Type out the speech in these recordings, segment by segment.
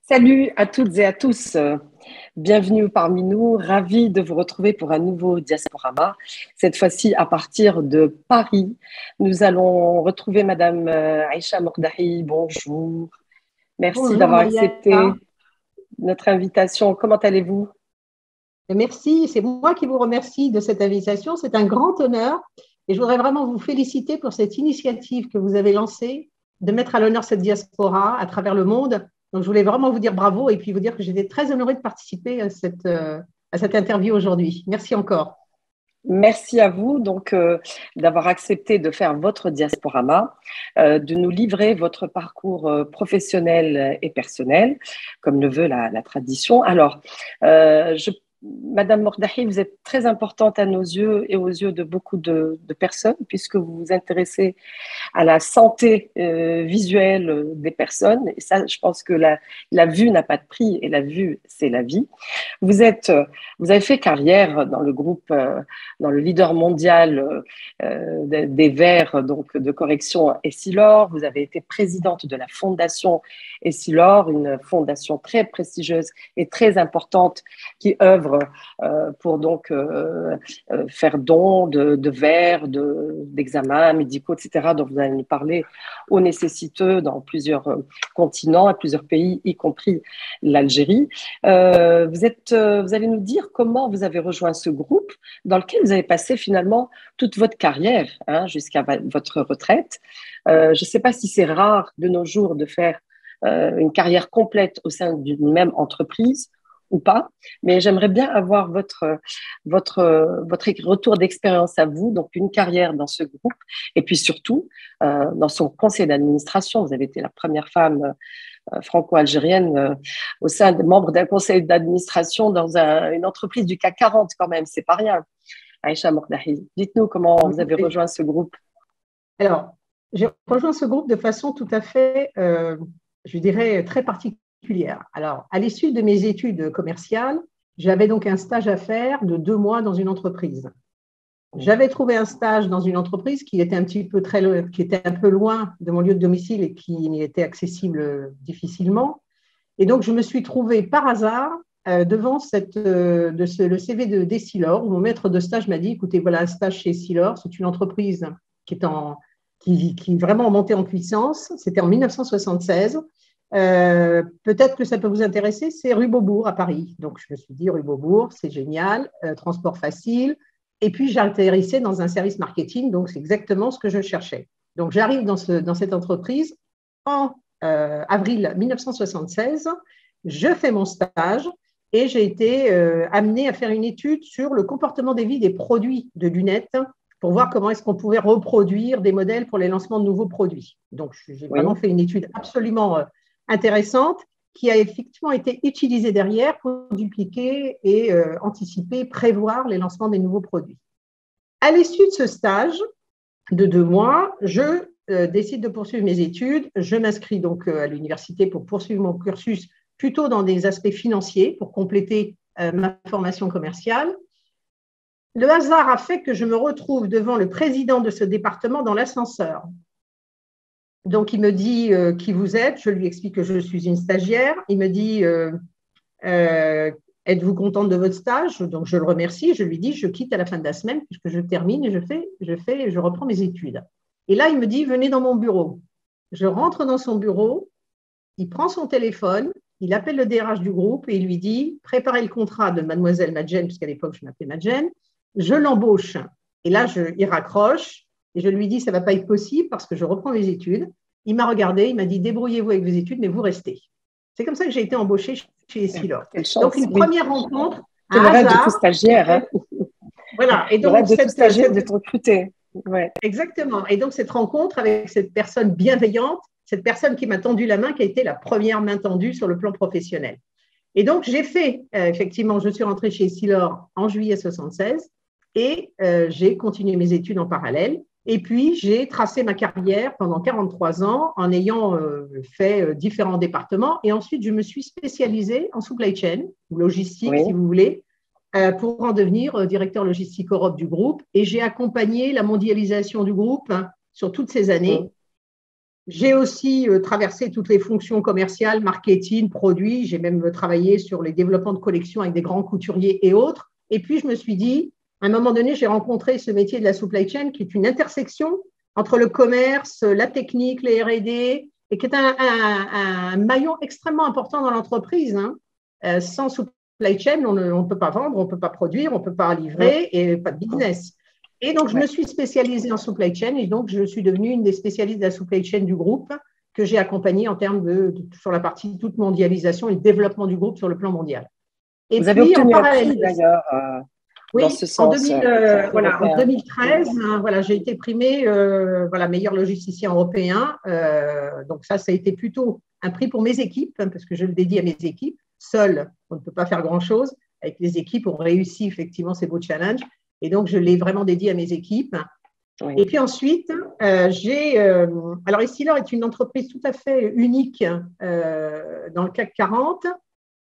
Salut à toutes et à tous. Bienvenue parmi nous. Ravi de vous retrouver pour un nouveau Diasporama. Cette fois-ci à partir de Paris. Nous allons retrouver Madame Aïcha Mordahi. Bonjour. Merci Bonjour d'avoir Maria. accepté notre invitation. Comment allez-vous? Merci, c'est moi qui vous remercie de cette invitation. C'est un grand honneur et je voudrais vraiment vous féliciter pour cette initiative que vous avez lancée de mettre à l'honneur cette diaspora à travers le monde. Donc, je voulais vraiment vous dire bravo et puis vous dire que j'étais très honorée de participer à cette interview aujourd'hui. Merci encore. Merci à vous d'avoir accepté de faire votre diasporama, de nous livrer votre parcours professionnel et personnel, comme le veut la tradition. Alors, Madame Mordahi, vous êtes très importante à nos yeux et aux yeux de beaucoup de personnes, puisque vous vous intéressez à la santé visuelle des personnes. Et ça, je pense que la vue n'a pas de prix et la vue, c'est la vie. Vous êtes, vous avez fait carrière dans le groupe, dans le leader mondial des Verts, donc de correction Essilor. Vous avez été présidente de la fondation Essilor, une fondation très prestigieuse et très importante qui œuvre pour faire don de verres, d'examens médicaux, etc., dont vous allez nous parler, aux nécessiteux dans plusieurs continents et plusieurs pays, y compris l'Algérie. Vous allez nous dire comment vous avez rejoint ce groupe dans lequel vous avez passé finalement toute votre carrière jusqu'à votre retraite. Je ne sais pas si c'est rare de nos jours de faire une carrière complète au sein d'une même entreprise ou pas, mais j'aimerais bien avoir votre retour d'expérience à vous, donc une carrière dans ce groupe, et puis surtout dans son conseil d'administration. Vous avez été la première femme franco-algérienne au sein des membres d'un conseil d'administration dans une entreprise du CAC 40 quand même, c'est pas rien. Aïcha Mordahi, dites-nous comment vous avez rejoint ce groupe. Alors, j'ai rejoint ce groupe de façon tout à fait, je dirais, très particulière. Alors, à l'issue de mes études commerciales, j'avais donc un stage à faire de 2 mois dans une entreprise. J'avais trouvé un stage dans une entreprise qui était qui était un peu loin de mon lieu de domicile et qui était accessible difficilement. Et donc, je me suis trouvée par hasard devant le CV d'Essilor, où mon maître de stage m'a dit, écoutez, voilà un stage chez Essilor, c'est une entreprise qui est vraiment montée en puissance. C'était en 1976. Peut-être que ça peut vous intéresser, c'est rue Beaubourg à Paris. Donc, je me suis dit, rue Beaubourg, c'est génial, transport facile. Et puis, j'atterrissais dans un service marketing, donc c'est exactement ce que je cherchais. Donc, j'arrive dans cette entreprise en avril 1976. Je fais mon stage et j'ai été amenée à faire une étude sur le comportement des vies des produits de lunettes pour voir comment est-ce qu'on pouvait reproduire des modèles pour les lancements de nouveaux produits. Donc, j'ai vraiment fait une étude absolument intéressante qui a effectivement été utilisée derrière pour dupliquer et anticiper, prévoir les lancements des nouveaux produits. À l'issue de ce stage de 2 mois, je décide de poursuivre mes études. Je m'inscris donc à l'université pour poursuivre mon cursus plutôt dans des aspects financiers pour compléter ma formation commerciale. Le hasard a fait que je me retrouve devant le président de ce département dans l'ascenseur. Donc, il me dit qui vous êtes. Je lui explique que je suis une stagiaire. Il me dit êtes-vous contente de votre stage? Donc, je le remercie. Je lui dis je quitte à la fin de la semaine puisque je termine et je reprends mes études. Et là, il me dit venez dans mon bureau. Je rentre dans son bureau. Il prend son téléphone. Il appelle le DRH du groupe et il lui dit préparez le contrat de mademoiselle Madjen, puisqu'à l'époque, je m'appelais Madjen. Je l'embauche. Et là, il raccroche et je lui dis ça ne va pas être possible parce que je reprends mes études. Il m'a regardé, il m'a dit débrouillez-vous avec vos études, mais vous restez. C'est comme ça que j'ai été embauchée chez Essilor. Quelle chance, donc, une première rencontre, c'est un le rêve de tout hasard. stagiaire. Hein. Voilà. Et le donc, rêve de tout stagiaire d'être recruté. Ouais. Exactement. Et donc, cette rencontre avec cette personne bienveillante, cette personne qui m'a tendu la main, qui a été la première main tendue sur le plan professionnel. Et donc, j'ai fait, effectivement, je suis rentrée chez Essilor en juillet 1976 et j'ai continué mes études en parallèle. Et puis, j'ai tracé ma carrière pendant 43 ans en ayant fait différents départements. Et ensuite, je me suis spécialisée en supply chain, ou logistique, si vous voulez, pour en devenir directeur logistique Europe du groupe. Et j'ai accompagné la mondialisation du groupe sur toutes ces années. J'ai aussi traversé toutes les fonctions commerciales, marketing, produits. J'ai même travaillé sur les développements de collections avec des grands couturiers et autres. Et puis, je me suis dit, à un moment donné, j'ai rencontré ce métier de la supply chain qui est une intersection entre le commerce, la technique, les R&D, et qui est un maillon extrêmement important dans l'entreprise. Sans supply chain, on ne peut pas vendre, on ne peut pas produire, on ne peut pas livrer et pas de business. Et donc, je me suis spécialisée en supply chain et donc, je suis devenue une des spécialistes de la supply chain du groupe que j'ai accompagnée en termes sur la partie toute mondialisation et le développement du groupe sur le plan mondial. Et Vous avez puis, en obtenu un parallèle, prix d'ailleurs dans ce oui, en, sens, en européen. 2013, j'ai été primée meilleur logisticien européen. Donc ça a été plutôt un prix pour mes équipes, parce que je le dédie à mes équipes. Seul, on ne peut pas faire grand-chose. Avec les équipes, on réussit effectivement ces beaux challenges. Et donc, je l'ai vraiment dédié à mes équipes. Oui. Et puis ensuite, alors Essilor est une entreprise tout à fait unique dans le CAC 40.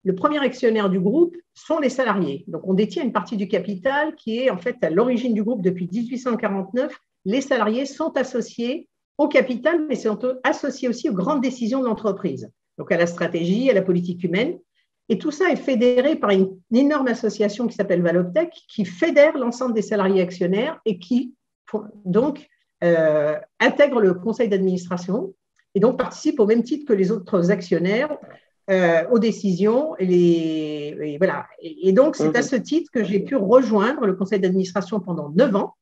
Le premier actionnaire du groupe sont les salariés. Donc, on détient une partie du capital qui est en fait à l'origine du groupe depuis 1849. Les salariés sont associés au capital, mais sont associés aussi aux grandes décisions de l'entreprise, donc à la stratégie, à la politique humaine. Et tout ça est fédéré par une énorme association qui s'appelle Valoptec, qui fédère l'ensemble des salariés actionnaires et qui donc intègre le conseil d'administration et donc participe au même titre que les autres actionnaires aux décisions. Voilà. Et donc, c'est à ce titre que j'ai pu rejoindre le conseil d'administration pendant 9 ans.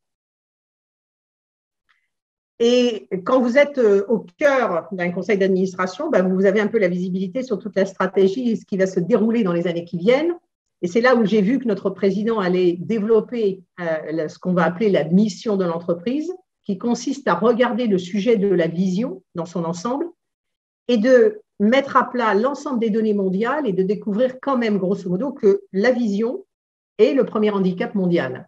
Et quand vous êtes au cœur d'un conseil d'administration, vous avez un peu la visibilité sur toute la stratégie et ce qui va se dérouler dans les années qui viennent. Et c'est là où j'ai vu que notre président allait développer ce qu'on va appeler la mission de l'entreprise, qui consiste à regarder le sujet de la vision dans son ensemble et de mettre à plat l'ensemble des données mondiales et de découvrir quand même, grosso modo, que la vision est le premier handicap mondial.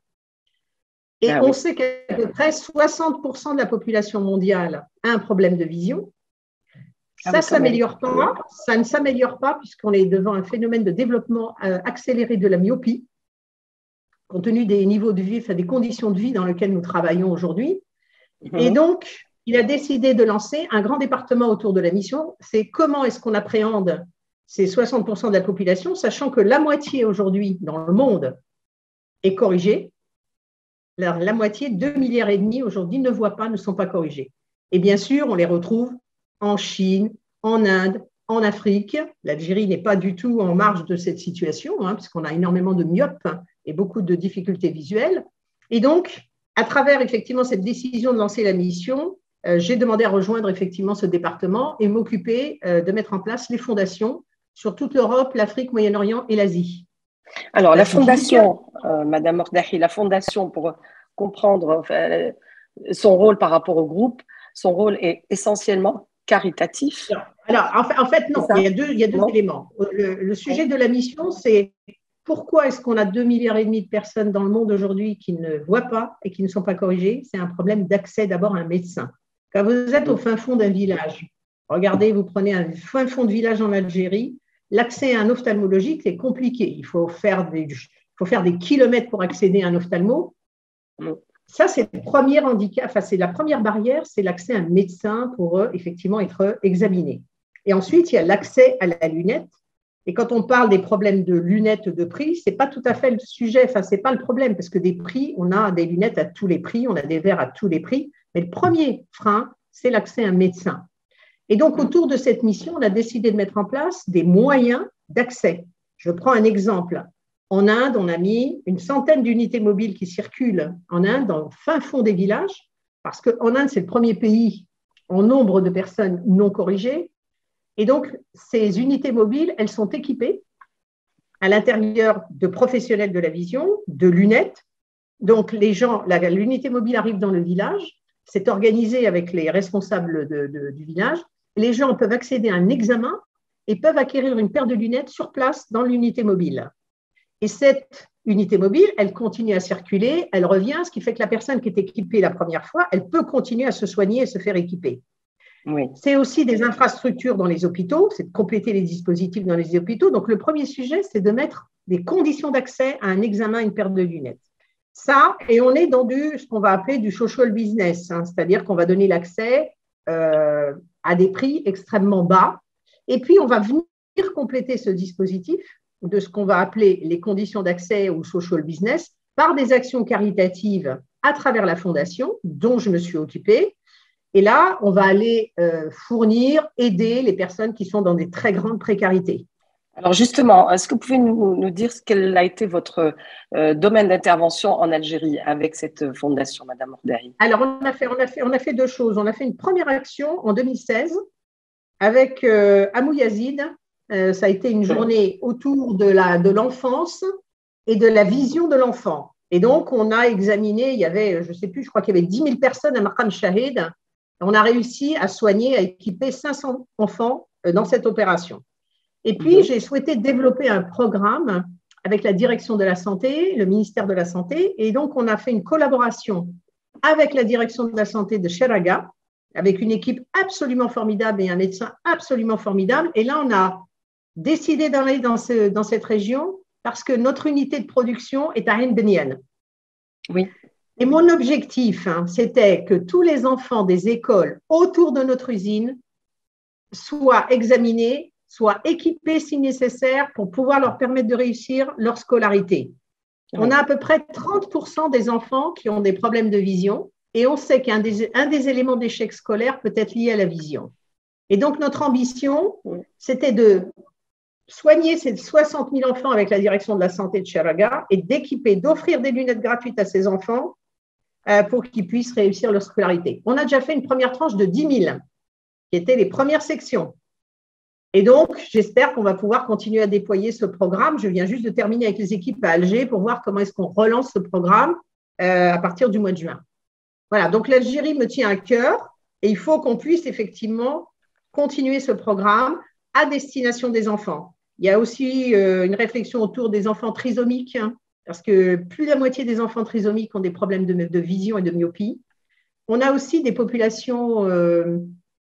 Et on sait qu'à peu près 60% de la population mondiale a un problème de vision. Ça ne s'améliore pas puisqu'on est devant un phénomène de développement accéléré de la myopie, compte tenu des niveaux de vie, des conditions de vie dans lesquelles nous travaillons aujourd'hui. Et donc, il a décidé de lancer un grand département autour de la mission. C'est comment est-ce qu'on appréhende ces 60% de la population, sachant que la moitié aujourd'hui dans le monde est corrigée. La moitié, 2,5 milliards aujourd'hui, ne sont pas corrigés. Et bien sûr, on les retrouve en Chine, en Inde, en Afrique. L'Algérie n'est pas du tout en marge de cette situation, puisqu'on a énormément de myopes et beaucoup de difficultés visuelles. Et donc, à travers effectivement cette décision de lancer la mission, j'ai demandé à rejoindre effectivement ce département et m'occuper de mettre en place les fondations sur toute l'Europe, l'Afrique, Moyen-Orient et l'Asie. Alors, la fondation, Madame Mordahi, la fondation, pour comprendre son rôle par rapport au groupe, son rôle est essentiellement caritatif. Alors en fait, non, il y a deux éléments. Le sujet de la mission, c'est pourquoi est-ce qu'on a 2,5 milliards de personnes dans le monde aujourd'hui qui ne voient pas et qui ne sont pas corrigées? C'est un problème d'accès d'abord à un médecin. Quand vous êtes au fin fond d'un village, regardez, vous prenez un fin fond de village en Algérie, l'accès à un ophtalmologique est compliqué. Il faut faire des kilomètres pour accéder à un ophtalmo. Ça, c'est le premier handicap, c'est la première barrière, c'est l'accès à un médecin pour effectivement être examiné. Et ensuite, il y a l'accès à la lunette. Et quand on parle des problèmes de lunettes de prix, ce n'est pas tout à fait le sujet, ce n'est pas le problème, parce que des prix, on a des lunettes à tous les prix, on a des verres à tous les prix. Mais le premier frein, c'est l'accès à un médecin. Et donc, autour de cette mission, on a décidé de mettre en place des moyens d'accès. Je prends un exemple. En Inde, on a mis une centaine d'unités mobiles qui circulent en Inde, dans le fin fond des villages, parce qu'en Inde, c'est le premier pays en nombre de personnes non corrigées. Et donc, ces unités mobiles, elles sont équipées à l'intérieur de professionnels de la vision, de lunettes. Donc, l'unité mobile arrive dans le village, c'est organisé avec les responsables du village. Les gens peuvent accéder à un examen et peuvent acquérir une paire de lunettes sur place dans l'unité mobile. Et cette unité mobile, elle continue à circuler, elle revient, ce qui fait que la personne qui est équipée la première fois, elle peut continuer à se soigner et se faire équiper. Oui. C'est aussi des infrastructures dans les hôpitaux, c'est de compléter les dispositifs dans les hôpitaux. Donc, le premier sujet, c'est de mettre des conditions d'accès à un examen, une paire de lunettes. Ça, et on est dans ce qu'on va appeler du social business, c'est-à-dire qu'on va donner l'accès à des prix extrêmement bas. Et puis, on va venir compléter ce dispositif de ce qu'on va appeler les conditions d'accès ou social business par des actions caritatives à travers la fondation dont je me suis occupée. Et là, on va aller fournir, aider les personnes qui sont dans des très grandes précarités. Alors justement, est-ce que vous pouvez nous dire quel a été votre domaine d'intervention en Algérie avec cette fondation, Madame Ordahi? Alors, on a fait deux choses. On a fait une première action en 2016 avec Amou Yazid. Ça a été une journée autour de l'enfance et de la vision de l'enfant. Et donc, on a examiné, il y avait, je ne sais plus, je crois qu'il y avait 10 000 personnes à Maqam Shahid. On a réussi à soigner, à équiper 500 enfants dans cette opération. Et puis, j'ai souhaité développer un programme avec la direction de la santé, le ministère de la Santé. Et donc, on a fait une collaboration avec la direction de la santé de Cheraga, avec une équipe absolument formidable et un médecin absolument formidable. Et là, on a décidé d'aller dans cette région parce que notre unité de production est à Ain Beniane. Oui. Et mon objectif, c'était que tous les enfants des écoles autour de notre usine soient examinés, soient équipés si nécessaire pour pouvoir leur permettre de réussir leur scolarité. Oui. On a à peu près 30% des enfants qui ont des problèmes de vision et on sait qu'un des éléments d'échec scolaire peut être lié à la vision. Et donc, notre ambition, c'était de soigner ces 60 000 enfants avec la direction de la santé de Cheraga et d'équiper, d'offrir des lunettes gratuites à ces enfants pour qu'ils puissent réussir leur scolarité. On a déjà fait une première tranche de 10 000, qui étaient les premières sections. Et donc, j'espère qu'on va pouvoir continuer à déployer ce programme. Je viens juste de terminer avec les équipes à Alger pour voir comment est-ce qu'on relance ce programme à partir du mois de juin. Voilà, donc l'Algérie me tient à cœur et il faut qu'on puisse effectivement continuer ce programme à destination des enfants. Il y a aussi une réflexion autour des enfants trisomiques, parce que plus de la moitié des enfants trisomiques ont des problèmes de vision et de myopie. On a aussi des populations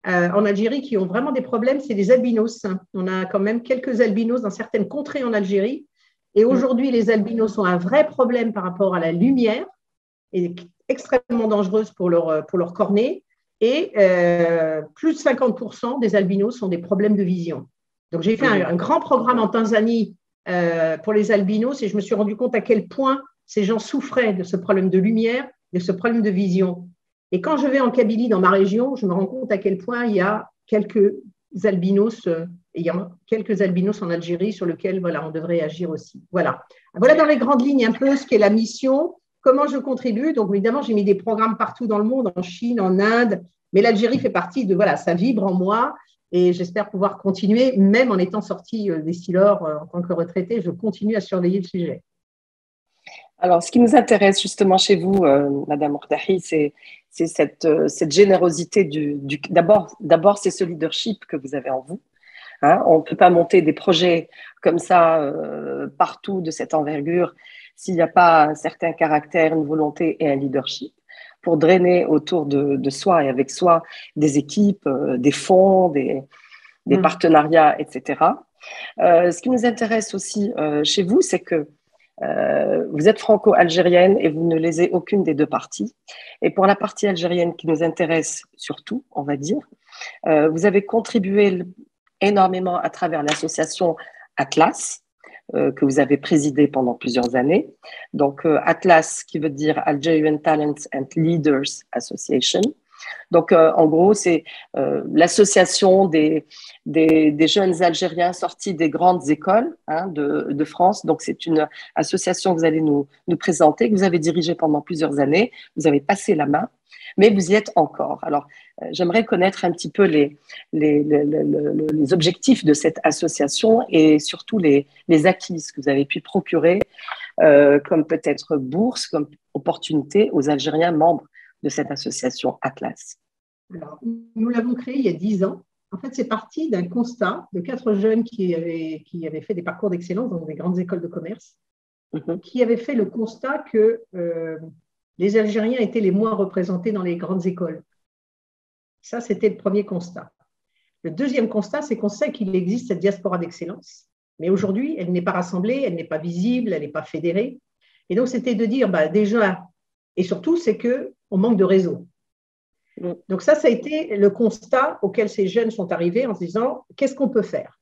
en Algérie qui ont vraiment des problèmes, c'est les albinos. On a quand même quelques albinos dans certaines contrées en Algérie. Et aujourd'hui, les albinos ont un vrai problème par rapport à la lumière, et extrêmement dangereuse pour leur cornée. Et plus de 50% des albinos ont des problèmes de vision. Donc, j'ai fait un grand programme en Tanzanie pour les albinos et je me suis rendu compte à quel point ces gens souffraient de ce problème de lumière, de ce problème de vision. Et quand je vais en Kabylie, dans ma région, je me rends compte à quel point il y a quelques albinos, en Algérie sur lesquels on devrait agir aussi. Voilà dans les grandes lignes un peu ce qu'est la mission, comment je contribue. Donc, évidemment, j'ai mis des programmes partout dans le monde, en Chine, en Inde, mais l'Algérie fait partie de, ça vibre en moi. Et j'espère pouvoir continuer, même en étant sortie des Silors en tant que retraitée, je continue à surveiller le sujet. Alors, ce qui nous intéresse justement chez vous, Madame Ordahi, c'est cette générosité d'abord, c'est ce leadership que vous avez en vous. On ne peut pas monter des projets comme ça partout de cette envergure s'il n'y a pas un certain caractère, une volonté et un leadership pour drainer autour de soi et avec soi des équipes, des fonds, des partenariats, etc. Ce qui nous intéresse aussi chez vous, c'est que vous êtes franco-algérienne et vous ne lésez aucune des deux parties. Et pour la partie algérienne qui nous intéresse surtout, on va dire, vous avez contribué énormément à travers l'association Atlas, que vous avez présidée pendant plusieurs années. Donc, Atlas, qui veut dire Algerian Talents and Leaders Association. Donc, en gros, c'est l'association des jeunes Algériens sortis des grandes écoles de France. Donc, c'est une association que vous allez nous présenter, que vous avez dirigée pendant plusieurs années. Vous avez passé la main, mais vous y êtes encore. Alors, j'aimerais connaître un petit peu les objectifs de cette association et surtout les acquis que vous avez pu procurer, comme peut-être bourse, comme opportunité aux Algériens membres de cette association Atlas. Alors, nous l'avons créée il y a 10 ans. En fait, c'est parti d'un constat de 4 jeunes qui avaient fait des parcours d'excellence dans des grandes écoles de commerce, qui avaient fait le constat que les Algériens étaient les moins représentés dans les grandes écoles. Ça, c'était le premier constat. Le deuxième constat, c'est qu'on sait qu'il existe cette diaspora d'excellence, mais aujourd'hui, elle n'est pas rassemblée, elle n'est pas visible, elle n'est pas fédérée. Et donc, c'était de dire, déjà, et surtout, c'est qu'on manque de réseau. Mm. Donc ça a été le constat auquel ces jeunes sont arrivés en se disant, qu'est-ce qu'on peut faire?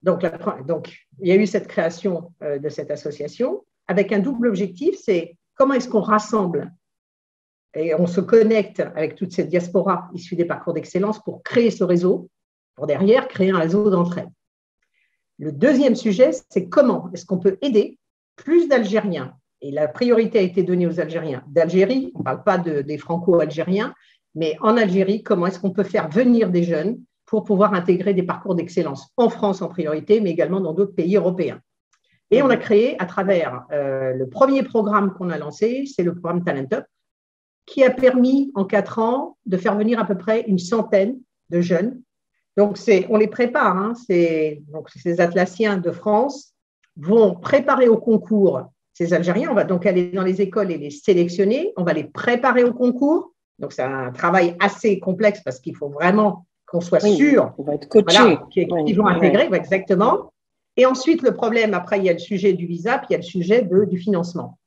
Donc, il y a eu cette création de cette association avec un double objectif, c'est comment est-ce qu'on rassemble et on se connecte avec toute cette diaspora issue des parcours d'excellence pour créer ce réseau, pour derrière créer un réseau d'entraide. Le deuxième sujet, c'est comment est-ce qu'on peut aider plus d'Algériens. Et la priorité a été donnée aux Algériens d'Algérie, on ne parle pas des Franco-Algériens, mais en Algérie, comment est-ce qu'on peut faire venir des jeunes pour pouvoir intégrer des parcours d'excellence en France en priorité, mais également dans d'autres pays européens. Et on a créé à travers le premier programme qu'on a lancé, c'est le programme Talent Up, qui a permis en 4 ans de faire venir à peu près une centaine de jeunes. Donc, on les prépare. Hein, donc, ces Atlassiens de France vont préparer au concours ces Algériens. On va donc aller dans les écoles et les sélectionner. On va les préparer au concours. Donc, c'est un travail assez complexe parce qu'il faut vraiment qu'on soit sûr qu'ils vont intégrer. Ouais. Exactement. Et ensuite, le problème, après, il y a le sujet du visa, puis il y a le sujet du financement.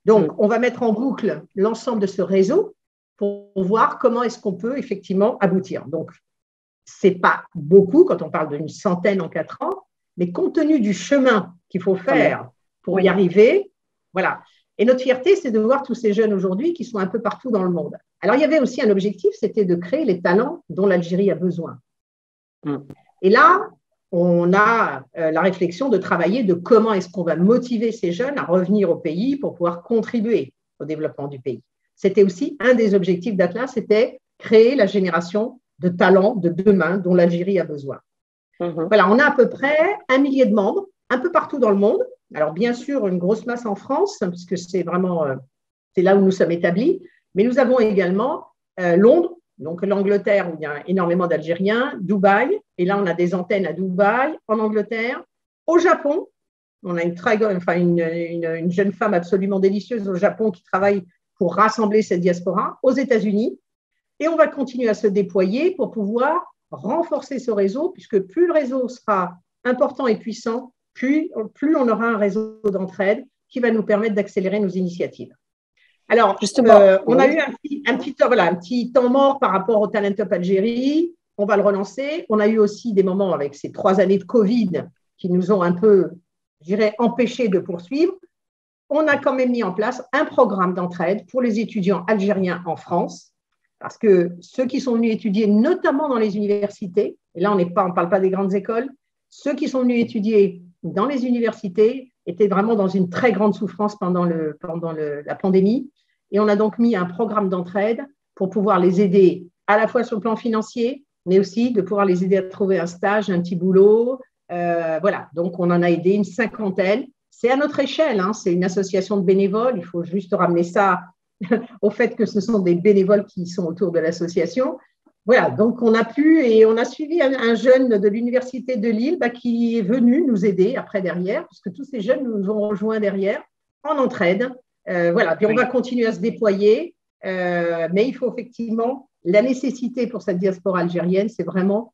Donc, on va mettre en boucle l'ensemble de ce réseau pour voir comment est-ce qu'on peut effectivement aboutir. Donc, ce n'est pas beaucoup quand on parle d'une centaine en 4 ans, mais compte tenu du chemin qu'il faut faire pour y arriver, voilà. Et notre fierté, c'est de voir tous ces jeunes aujourd'hui qui sont un peu partout dans le monde. Alors, il y avait aussi un objectif, c'était de créer les talents dont l'Algérie a besoin. Et là, on a la réflexion de travailler de comment est-ce qu'on va motiver ces jeunes à revenir au pays pour pouvoir contribuer au développement du pays. C'était aussi un des objectifs d'Atlas, c'était créer la génération de talents de demain dont l'Algérie a besoin. Voilà, on a à peu près 1 millier de membres, un peu partout dans le monde. Alors, bien sûr, une grosse masse en France, puisque c'est là où nous sommes établis, mais nous avons également Londres, donc l'Angleterre, où il y a énormément d'Algériens, Dubaï, et là, on a des antennes à Dubaï, en Angleterre, au Japon. On a une jeune femme absolument délicieuse au Japon qui travaille pour rassembler cette diaspora, aux États-Unis. Et on va continuer à se déployer pour pouvoir renforcer ce réseau, puisque plus le réseau sera important et puissant, plus on aura un réseau d'entraide qui va nous permettre d'accélérer nos initiatives. Alors, on a eu un petit temps mort par rapport au Talent Up Algérie. On va le relancer. On a eu aussi des moments avec ces 3 années de Covid qui nous ont un peu, je dirais, empêchés de poursuivre. On a quand même mis en place un programme d'entraide pour les étudiants algériens en France, parce que ceux qui sont venus étudier, notamment dans les universités, et là on ne parle pas des grandes écoles, ceux qui sont venus étudier dans les universités étaient vraiment dans une très grande souffrance pendant la pandémie. Et on a donc mis un programme d'entraide pour pouvoir les aider à la fois sur le plan financier, mais aussi de pouvoir les aider à trouver un stage, un petit boulot. Voilà, donc on en a aidé une 50aine. C'est à notre échelle, hein, c'est une association de bénévoles. Il faut juste ramener ça au fait que ce sont des bénévoles qui sont autour de l'association. Voilà, donc on a suivi un jeune de l'université de Lille qui est venu nous aider après derrière, parce que tous ces jeunes nous ont rejoints derrière en entraide. Voilà, puis on va continuer à se déployer, mais il faut effectivement, la nécessité pour cette diaspora algérienne, c'est vraiment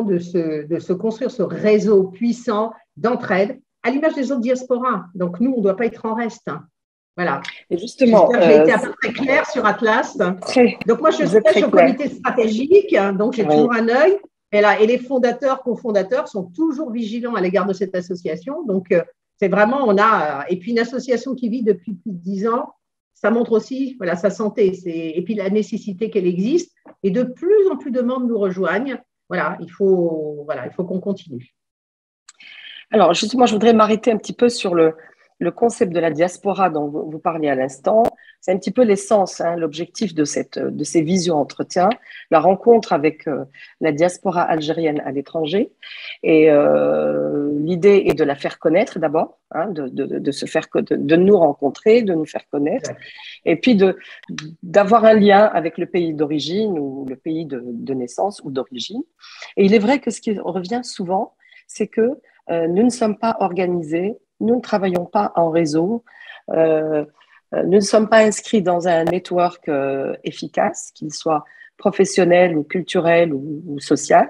de se construire ce réseau puissant d'entraide à l'image des autres diasporas. Donc nous, on ne doit pas être en reste. Voilà. Et justement, j'ai été à peu près claire sur Atlas. Donc moi, je suis au comité stratégique, donc j'ai toujours un œil. Et les fondateurs, cofondateurs sont toujours vigilants à l'égard de cette association. Donc c'est vraiment, et puis une association qui vit depuis plus de 10 ans, ça montre aussi sa santé, et puis la nécessité qu'elle existe. Et de plus en plus de membres nous rejoignent. Voilà, il faut qu'on continue. Alors, justement, je voudrais m'arrêter un petit peu sur le concept de la diaspora dont vous parliez à l'instant. C'est un petit peu l'essence, hein, l'objectif de ces visio-entretiens, la rencontre avec la diaspora algérienne à l'étranger. Et l'idée est de la faire connaître d'abord, hein, de nous rencontrer, de nous faire connaître, et puis d'avoir un lien avec le pays d'origine ou le pays de naissance ou d'origine. Et il est vrai que ce qui revient souvent, c'est que nous ne sommes pas organisés, nous ne travaillons pas en réseau, nous ne sommes pas inscrits dans un network efficace, qu'il soit professionnel ou culturel ou social.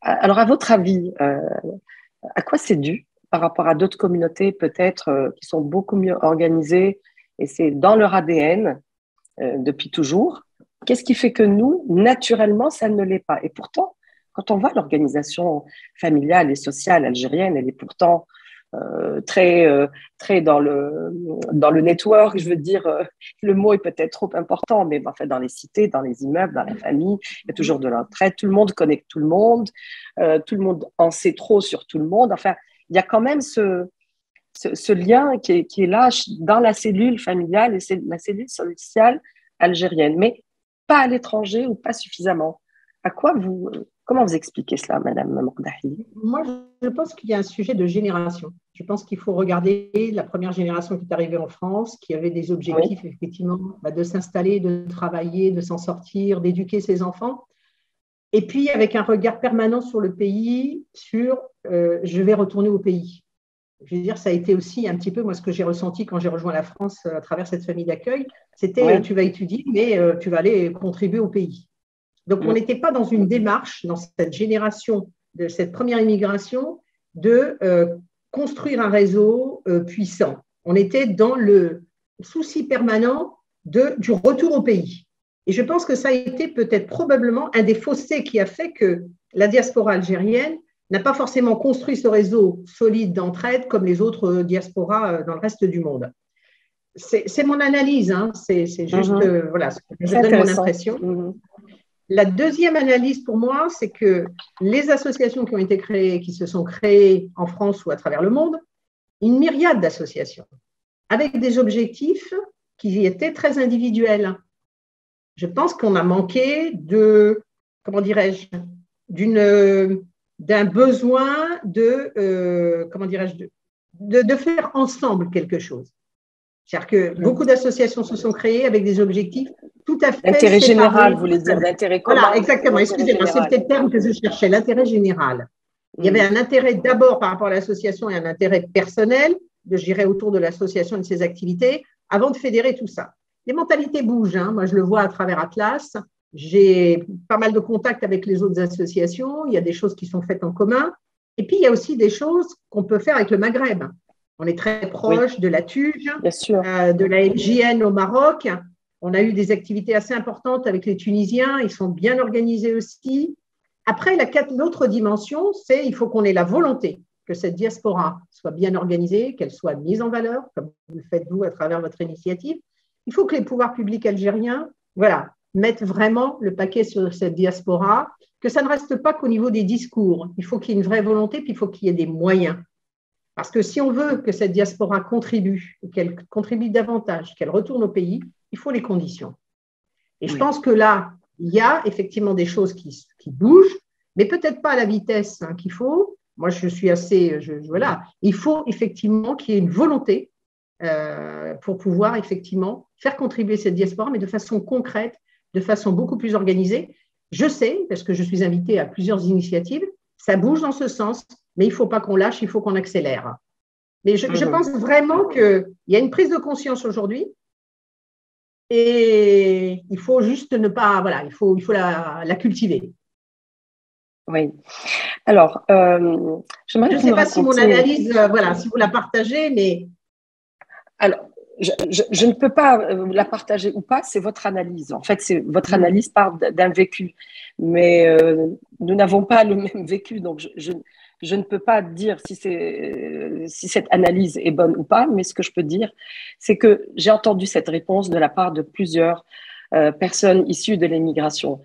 Alors, à votre avis, à quoi c'est dû par rapport à d'autres communautés peut-être qui sont beaucoup mieux organisées et c'est dans leur ADN depuis toujours? Qu'est-ce qui fait que nous, naturellement, ça ne l'est pas? Et pourtant, quand on voit l'organisation familiale et sociale algérienne, elle est pourtant très dans le network, je veux dire, le mot est peut-être trop important, mais en fait, dans les cités, dans les immeubles, dans la famille, il y a toujours de l'entraide, tout le monde connaît tout le monde en sait trop sur tout le monde. Enfin, il y a quand même ce lien qui est là dans la cellule familiale et c'est la cellule sociale algérienne, mais pas à l'étranger ou pas suffisamment. Comment vous expliquez cela, Madame Mordahi? Moi, je pense qu'il y a un sujet de génération. Je pense qu'il faut regarder la première génération qui est arrivée en France, qui avait des objectifs, oui, effectivement, de s'installer, de travailler, de s'en sortir, d'éduquer ses enfants. Et puis, avec un regard permanent sur le pays, sur je vais retourner au pays. Je veux dire, ça a été aussi un petit peu, moi, ce que j'ai ressenti quand j'ai rejoint la France à travers cette famille d'accueil. C'était, ouais, tu vas étudier, mais tu vas aller contribuer au pays. Donc, on n'était pas dans une démarche, dans cette génération, de cette première immigration, de construire un réseau puissant. On était dans le souci permanent du retour au pays. Et je pense que ça a été peut-être probablement un des fossés qui a fait que la diaspora algérienne n'a pas forcément construit ce réseau solide d'entraide comme les autres diasporas dans le reste du monde. C'est mon analyse, hein. C'est juste, voilà, je donne mon impression. La deuxième analyse pour moi, c'est que les associations qui ont été créées, qui se sont créées en France ou à travers le monde, une myriade d'associations, avec des objectifs qui étaient très individuels. Je pense qu'on a manqué de, comment dirais-je, d'un besoin de, comment dirais-je, de faire ensemble quelque chose. C'est-à-dire que beaucoup d'associations se sont créées avec des objectifs tout à fait l'intérêt général, vous voulez dire, l'intérêt commun. Voilà, exactement. Excusez-moi, c'est peut-être le terme que je cherchais, l'intérêt général. Il y avait un intérêt d'abord par rapport à l'association et un intérêt personnel, je dirais, autour de l'association et de ses activités, avant de fédérer tout ça. Les mentalités bougent, hein. Moi, je le vois à travers Atlas. J'ai pas mal de contacts avec les autres associations. Il y a des choses qui sont faites en commun. Et puis, il y a aussi des choses qu'on peut faire avec le Maghreb. On est très proche, oui, de la TUJ, de la MJN au Maroc. On a eu des activités assez importantes avec les Tunisiens. Ils sont bien organisés aussi. Après, l'autre dimension, c'est qu'il faut qu'on ait la volonté que cette diaspora soit bien organisée, qu'elle soit mise en valeur, comme vous le faites vous à travers votre initiative. Il faut que les pouvoirs publics algériens, voilà, mettent vraiment le paquet sur cette diaspora, que ça ne reste pas qu'au niveau des discours. Il faut qu'il y ait une vraie volonté, puis il faut qu'il y ait des moyens. Parce que si on veut que cette diaspora contribue, qu'elle contribue davantage, qu'elle retourne au pays, il faut les conditions. Et oui, je pense que là, il y a effectivement des choses qui bougent, mais peut-être pas à la vitesse qu'il faut. Moi, je suis assez… voilà. Il faut effectivement qu'il y ait une volonté pour pouvoir effectivement faire contribuer cette diaspora, mais de façon concrète, de façon beaucoup plus organisée. Je sais, parce que je suis invitée à plusieurs initiatives, ça bouge dans ce sens, mais il ne faut pas qu'on lâche, il faut qu'on accélère. Mais je pense vraiment qu'il y a une prise de conscience aujourd'hui et il faut juste ne pas… Voilà, il faut la cultiver. Oui. Alors, j'aimerais… Je ne sais pas si mon analyse, voilà, si vous la partagez, mais… Alors, je ne peux pas la partager ou pas, c'est votre analyse. En fait, votre analyse part d'un vécu. Mais nous n'avons pas le même vécu, donc je ne peux pas dire si cette analyse est bonne ou pas, mais ce que je peux dire, c'est que j'ai entendu cette réponse de la part de plusieurs personnes issues de l'immigration.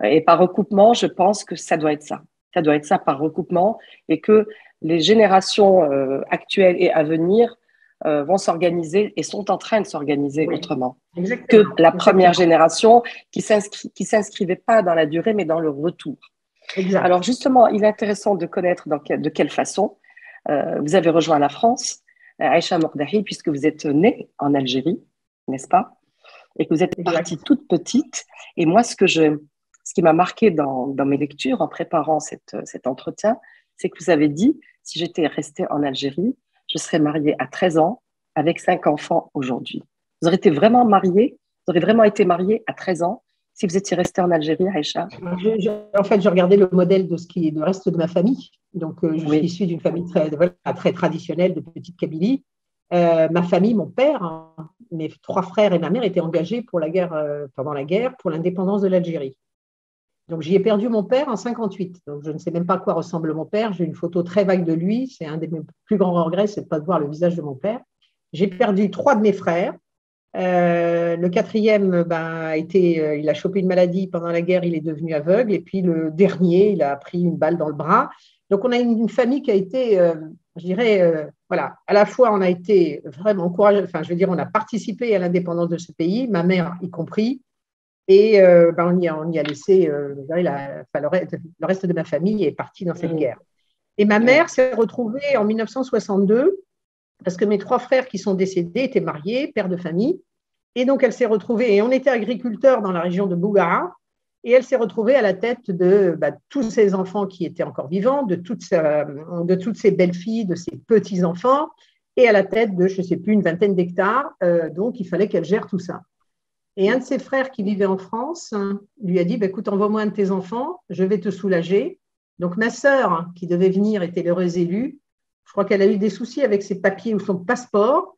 Et par recoupement, je pense que ça doit être ça. Ça doit être ça par recoupement et que les générations actuelles et à venir vont s'organiser et sont en train de s'organiser autrement que la première génération qui s'inscrivait pas dans la durée mais dans le retour. Exact. Alors justement, il est intéressant de connaître de quelle façon vous avez rejoint la France, Aïcha Mordahi, puisque vous êtes née en Algérie, n'est-ce pas? Et que vous êtes partie toute petite. Et moi, ce qui m'a marqué dans mes lectures en préparant cet entretien, c'est que vous avez dit, si j'étais restée en Algérie, je serais mariée à 13 ans avec 5 enfants aujourd'hui. Vous auriez été vraiment mariée, vous auriez vraiment été mariée à 13 ans si vous étiez restée en Algérie, Aïcha? En fait, j'ai regardé le modèle de ce qui est le reste de ma famille. Donc, je suis issue d'une famille très traditionnelle de petite Kabylie. Ma famille, mon père, mes 3 frères et ma mère étaient engagés pour la guerre, pendant la guerre pour l'indépendance de l'Algérie. Donc, j'y ai perdu mon père en 58. Donc, je ne sais même pas à quoi ressemble mon père. J'ai une photo très vague de lui. C'est un de mes plus grands regrets, c'est de ne pas voir le visage de mon père. J'ai perdu 3 de mes frères. Le 4e, il a chopé une maladie pendant la guerre, il est devenu aveugle. Et puis le dernier, il a pris une balle dans le bras. Donc, on a une famille qui a été, je dirais, voilà, à la fois, on a été vraiment encouragé, enfin, je veux dire, on a participé à l'indépendance de ce pays, ma mère y compris. Et on y a laissé, le reste de ma famille est parti dans cette guerre. Et ma mère s'est retrouvée en 1962, parce que mes 3 frères qui sont décédés étaient mariés, pères de famille. Et donc, elle s'est retrouvée, et on était agriculteurs dans la région de Bougara, et elle s'est retrouvée à la tête de tous ses enfants qui étaient encore vivants, de toutes ses belles-filles, de ses petits-enfants, et à la tête de, je ne sais plus, une vingtaine d'hectares. Donc, il fallait qu'elle gère tout ça. Et un de ses frères qui vivait en France lui a dit, écoute, envoie-moi un de tes enfants, je vais te soulager. Donc, ma sœur, qui devait venir, était l'heureuse élue. Je crois qu'elle a eu des soucis avec ses papiers ou son passeport.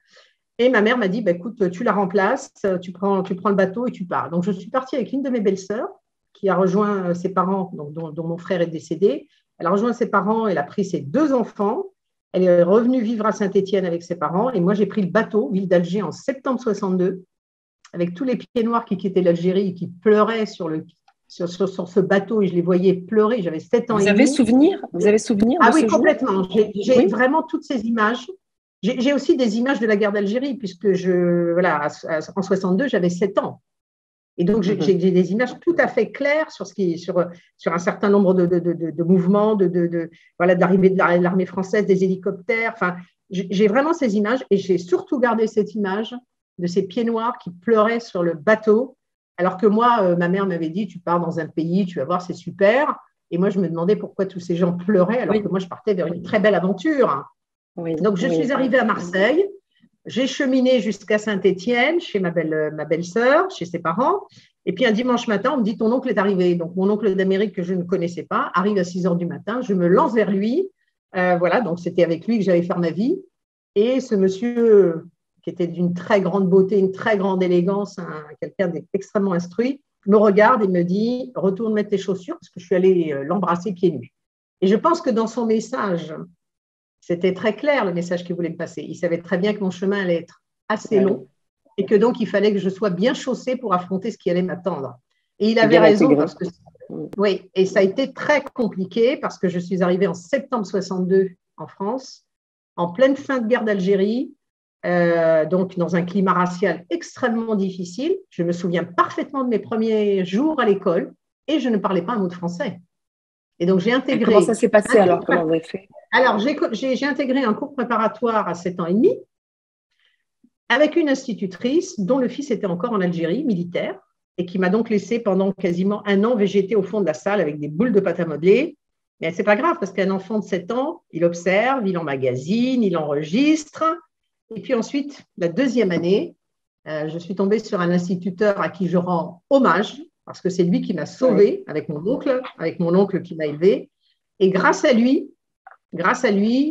Et ma mère m'a dit, écoute, tu la remplaces, tu prends le bateau et tu pars. Donc, je suis partie avec une de mes belles-sœurs qui a rejoint ses parents, donc, dont mon frère est décédé. Elle a rejoint ses parents, elle a pris ses 2 enfants. Elle est revenue vivre à Saint-Étienne avec ses parents. Et moi, j'ai pris le bateau, ville d'Alger, en septembre 62, avec tous les pieds noirs qui quittaient l'Algérie et qui pleuraient sur ce bateau. Et je les voyais pleurer. J'avais 7 ans et demi. Vous avez souvenir Ah de oui, ce complètement. jour? J'ai vraiment toutes ces images. J'ai aussi des images de la guerre d'Algérie, puisque en 62, j'avais 7 ans. Et donc, j'ai des images tout à fait claires sur un certain nombre de mouvements, de l'arrivée de l'armée française, des hélicoptères. Enfin, j'ai vraiment ces images, et j'ai surtout gardé cette image de ces pieds noirs qui pleuraient sur le bateau, alors que moi, ma mère m'avait dit, tu pars dans un pays, tu vas voir, c'est super. Et moi, je me demandais pourquoi tous ces gens pleuraient, alors que moi, je partais vers une très belle aventure. Donc, je suis arrivée à Marseille. J'ai cheminé jusqu'à Saint-Étienne, chez ma belle-sœur, chez ses parents. Et puis, un dimanche matin, on me dit, ton oncle est arrivé. Donc, mon oncle d'Amérique, que je ne connaissais pas, arrive à 6 heures du matin. Je me lance vers lui. Donc c'était avec lui que j'allais faire ma vie. Et ce monsieur, qui était d'une très grande beauté, une très grande élégance, quelqu'un d'extrêmement instruit, me regarde et me dit, retourne mettre tes chaussures, parce que je suis allée l'embrasser pieds nus. Et je pense que dans son message, c'était très clair le message qu'il voulait me passer. Il savait très bien que mon chemin allait être assez long et que donc il fallait que je sois bien chaussée pour affronter ce qui allait m'attendre. Et il avait raison, parce que oui, et ça a été très compliqué parce que je suis arrivée en septembre 62 en France, en pleine fin de guerre d'Algérie, donc dans un climat racial extrêmement difficile. Je me souviens parfaitement de mes premiers jours à l'école et je ne parlais pas un mot de français. Et donc j'ai intégré… Comment ça s'est passé alors? Comment vous avez fait? Alors, j'ai intégré un cours préparatoire à 7 ans et demi avec une institutrice dont le fils était encore en Algérie, militaire, et qui m'a donc laissé pendant quasiment 1 an végéter au fond de la salle avec des boules de pâte à modeler. Mais ce n'est pas grave, parce qu'un enfant de 7 ans, il observe, il emmagasine, il enregistre. Et puis ensuite, la 2e année, je suis tombée sur un instituteur à qui je rends hommage, parce que c'est lui qui m'a sauvée avec mon oncle qui m'a élevée. Et grâce à lui,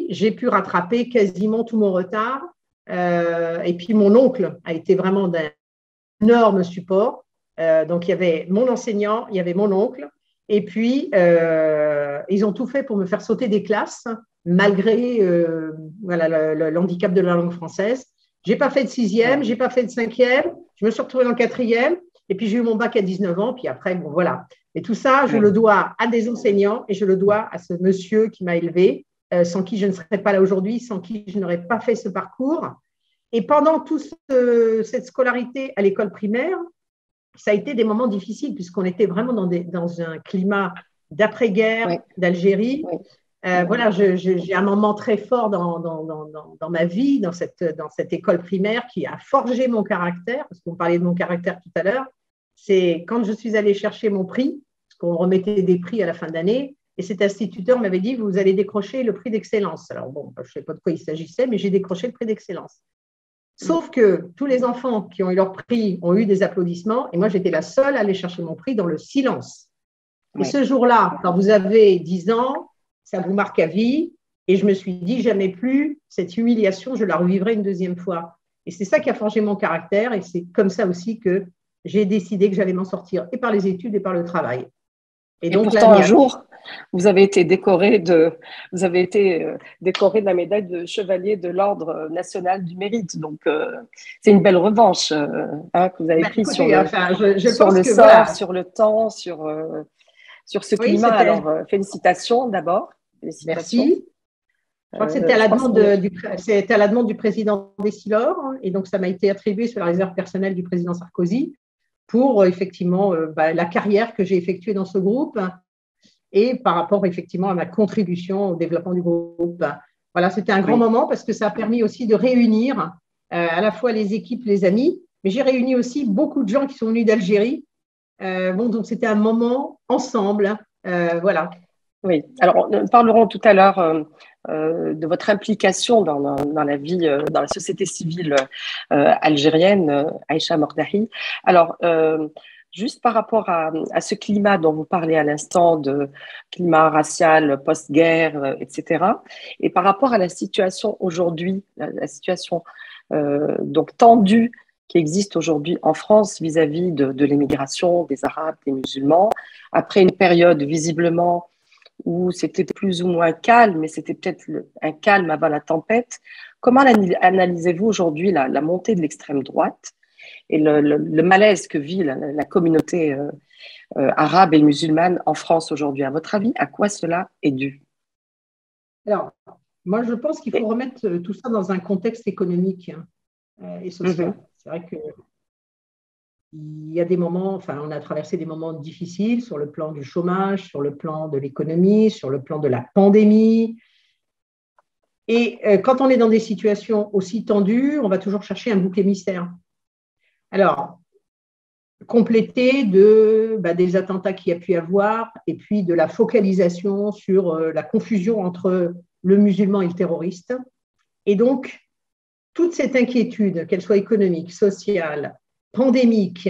j'ai pu rattraper quasiment tout mon retard. Et puis, mon oncle a été vraiment d'un énorme support. Donc, il y avait mon enseignant, il y avait mon oncle. Et puis, ils ont tout fait pour me faire sauter des classes, malgré le handicap de la langue française. Je n'ai pas fait de 6e, je n'ai pas fait de 5e. Je me suis retrouvée dans le 4e. Et puis, j'ai eu mon bac à 19 ans. Puis après, bon, voilà. Et tout ça, je le dois à des enseignants et je le dois à ce monsieur qui m'a élevée, sans qui je ne serais pas là aujourd'hui, sans qui je n'aurais pas fait ce parcours. Et pendant toute cette scolarité à l'école primaire, ça a été des moments difficiles puisqu'on était vraiment dans un climat d'après-guerre d'Algérie. Voilà, j'ai un moment très fort dans ma vie, dans cette école primaire qui a forgé mon caractère, parce qu'on parlait de mon caractère tout à l'heure. C'est quand je suis allée chercher mon prix, parce qu'on remettait des prix à la fin d'année, et cet instituteur m'avait dit, vous allez décrocher le prix d'excellence. Alors bon, je ne sais pas de quoi il s'agissait, mais j'ai décroché le prix d'excellence. Sauf que tous les enfants qui ont eu leur prix ont eu des applaudissements, et moi j'étais la seule à aller chercher mon prix dans le silence. Et ce jour-là, quand vous avez 10 ans, ça vous marque à vie, et je me suis dit, jamais plus cette humiliation, je la revivrai une 2e fois. Et c'est ça qui a forgé mon caractère et c'est comme ça aussi que j'ai décidé que j'allais m'en sortir et par les études et par le travail. Et donc, pourtant, un jour, vous avez été décoré de la médaille de chevalier de l'Ordre national du mérite. Donc, c'est une belle revanche que vous avez prise sur le sort, voilà, sur le temps, sur ce climat. Alors, félicitations d'abord. Félicitations. Merci. Je crois que c'était à la demande du président Dessilor, et donc ça m'a été attribué sur la réserve personnelle du président Sarkozy pour effectivement la carrière que j'ai effectuée dans ce groupe et par rapport effectivement à ma contribution au développement du groupe. Voilà, c'était un grand moment parce que ça a permis aussi de réunir à la fois les équipes, les amis, mais j'ai réuni aussi beaucoup de gens qui sont venus d'Algérie. Donc c'était un moment ensemble, voilà. Oui, alors nous parlerons tout à l'heure de votre implication dans la vie, dans la société civile algérienne, Aïcha Mordahi. Alors, juste par rapport à ce climat dont vous parlez à l'instant, de climat racial, post-guerre, etc., et par rapport à la situation aujourd'hui, la situation donc tendue qui existe aujourd'hui en France vis-à-vis de l'immigration des Arabes, des musulmans, après une période visiblement où c'était plus ou moins calme, mais c'était peut-être un calme avant la tempête. Comment analysez-vous aujourd'hui la montée de l'extrême droite et le malaise que vit la communauté arabe et musulmane en France aujourd'hui? À votre avis, à quoi cela est dû? Alors, moi, je pense qu'il faut remettre tout ça dans un contexte économique et social. C'est vrai que il y a des moments, enfin, on a traversé des moments difficiles sur le plan du chômage, sur le plan de l'économie, sur le plan de la pandémie. Et quand on est dans des situations aussi tendues, on va toujours chercher un bouc émissaire. Alors, complété des attentats qu'il y a pu y avoir et puis de la focalisation sur la confusion entre le musulman et le terroriste. Et donc, toute cette inquiétude, qu'elle soit économique, sociale, pandémique,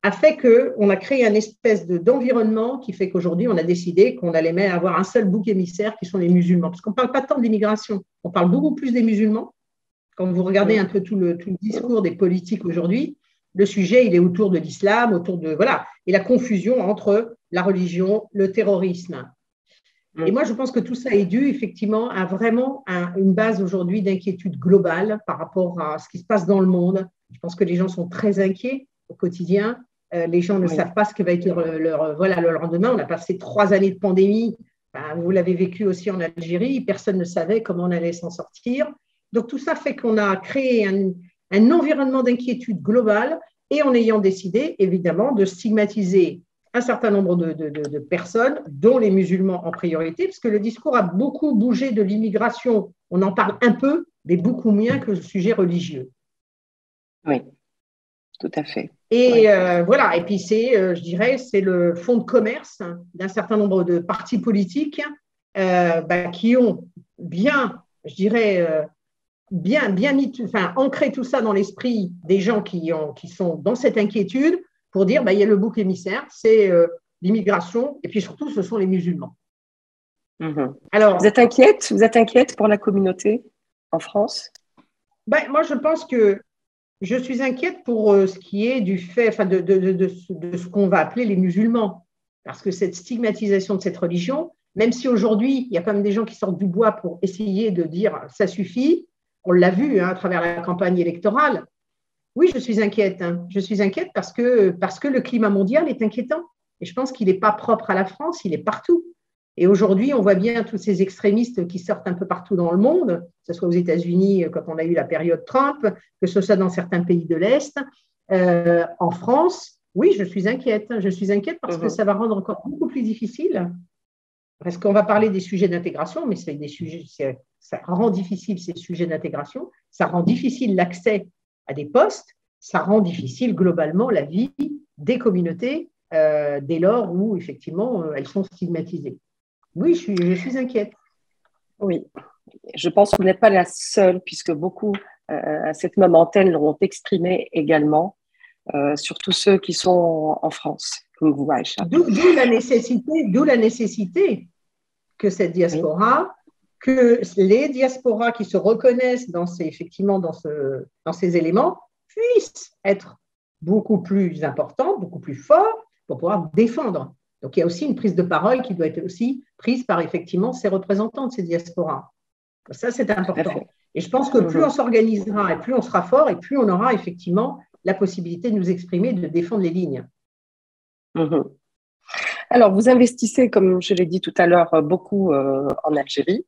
a fait qu'on a créé un espèce d'environnement qui fait qu'aujourd'hui, on a décidé qu'on allait avoir un seul bouc émissaire qui sont les musulmans. Parce qu'on ne parle pas tant d'immigration, on parle beaucoup plus des musulmans. Quand vous regardez un peu tout le discours des politiques aujourd'hui, le sujet, il est autour de l'islam, autour de… Voilà, et la confusion entre la religion, le terrorisme. Et moi, je pense que tout ça est dû effectivement à vraiment une base aujourd'hui d'inquiétude globale par rapport à ce qui se passe dans le monde. Je pense que les gens sont très inquiets au quotidien. Les gens ne savent pas ce que va être le lendemain. On a passé 3 années de pandémie. Vous l'avez vécu aussi en Algérie. Personne ne savait comment on allait s'en sortir. Donc, tout ça fait qu'on a créé un environnement d'inquiétude globale et en ayant décidé, évidemment, de stigmatiser un certain nombre de personnes, dont les musulmans en priorité, parce que le discours a beaucoup bougé de l'immigration. On en parle un peu, mais beaucoup moins que le sujet religieux. Oui, tout à fait. Et voilà, et puis je dirais, c'est le fonds de commerce d'un certain nombre de partis politiques qui ont bien, je dirais, bien mis, ancré tout ça dans l'esprit des gens qui sont dans cette inquiétude pour dire, il y a le bouc émissaire, c'est l'immigration, et puis surtout, ce sont les musulmans. Alors, vous êtes inquiète pour la communauté en France? Moi, je pense que je suis inquiète pour ce qui est du fait, de ce qu'on va appeler les musulmans. Parce que cette stigmatisation de cette religion, même si aujourd'hui, il y a quand même des gens qui sortent du bois pour essayer de dire ça suffit, on l'a vu à travers la campagne électorale. Oui, je suis inquiète. Je suis inquiète parce que le climat mondial est inquiétant. Et je pense qu'il n'est pas propre à la France, il est partout. Et aujourd'hui, on voit bien tous ces extrémistes qui sortent un peu partout dans le monde, que ce soit aux États-Unis quand on a eu la période Trump, que ce soit dans certains pays de l'Est. En France, oui, je suis inquiète. Je suis inquiète parce que ça va rendre encore beaucoup plus difficile. Parce qu'on va parler des sujets d'intégration, mais c'est des sujets, ça rend difficile ces sujets d'intégration, ça rend difficile l'accès à des postes, ça rend difficile globalement la vie des communautés dès lors où effectivement elles sont stigmatisées. Oui, je suis inquiète. Oui, je pense que vous n'êtes pas la seule, puisque beaucoup à cette même antenne l'ont exprimé également, surtout ceux qui sont en France, comme vous, Aïcha. D'où la nécessité que cette diaspora que les diasporas qui se reconnaissent effectivement dans ces éléments puissent être beaucoup plus importantes, beaucoup plus forts pour pouvoir défendre. Donc, il y a aussi une prise de parole qui doit être aussi prise par effectivement ces représentants de ces diasporas. Ça, c'est important. Et je pense que plus on s'organisera et plus on sera fort et plus on aura effectivement la possibilité de nous exprimer, de défendre les lignes. Alors, vous investissez, comme je l'ai dit tout à l'heure, beaucoup en Algérie.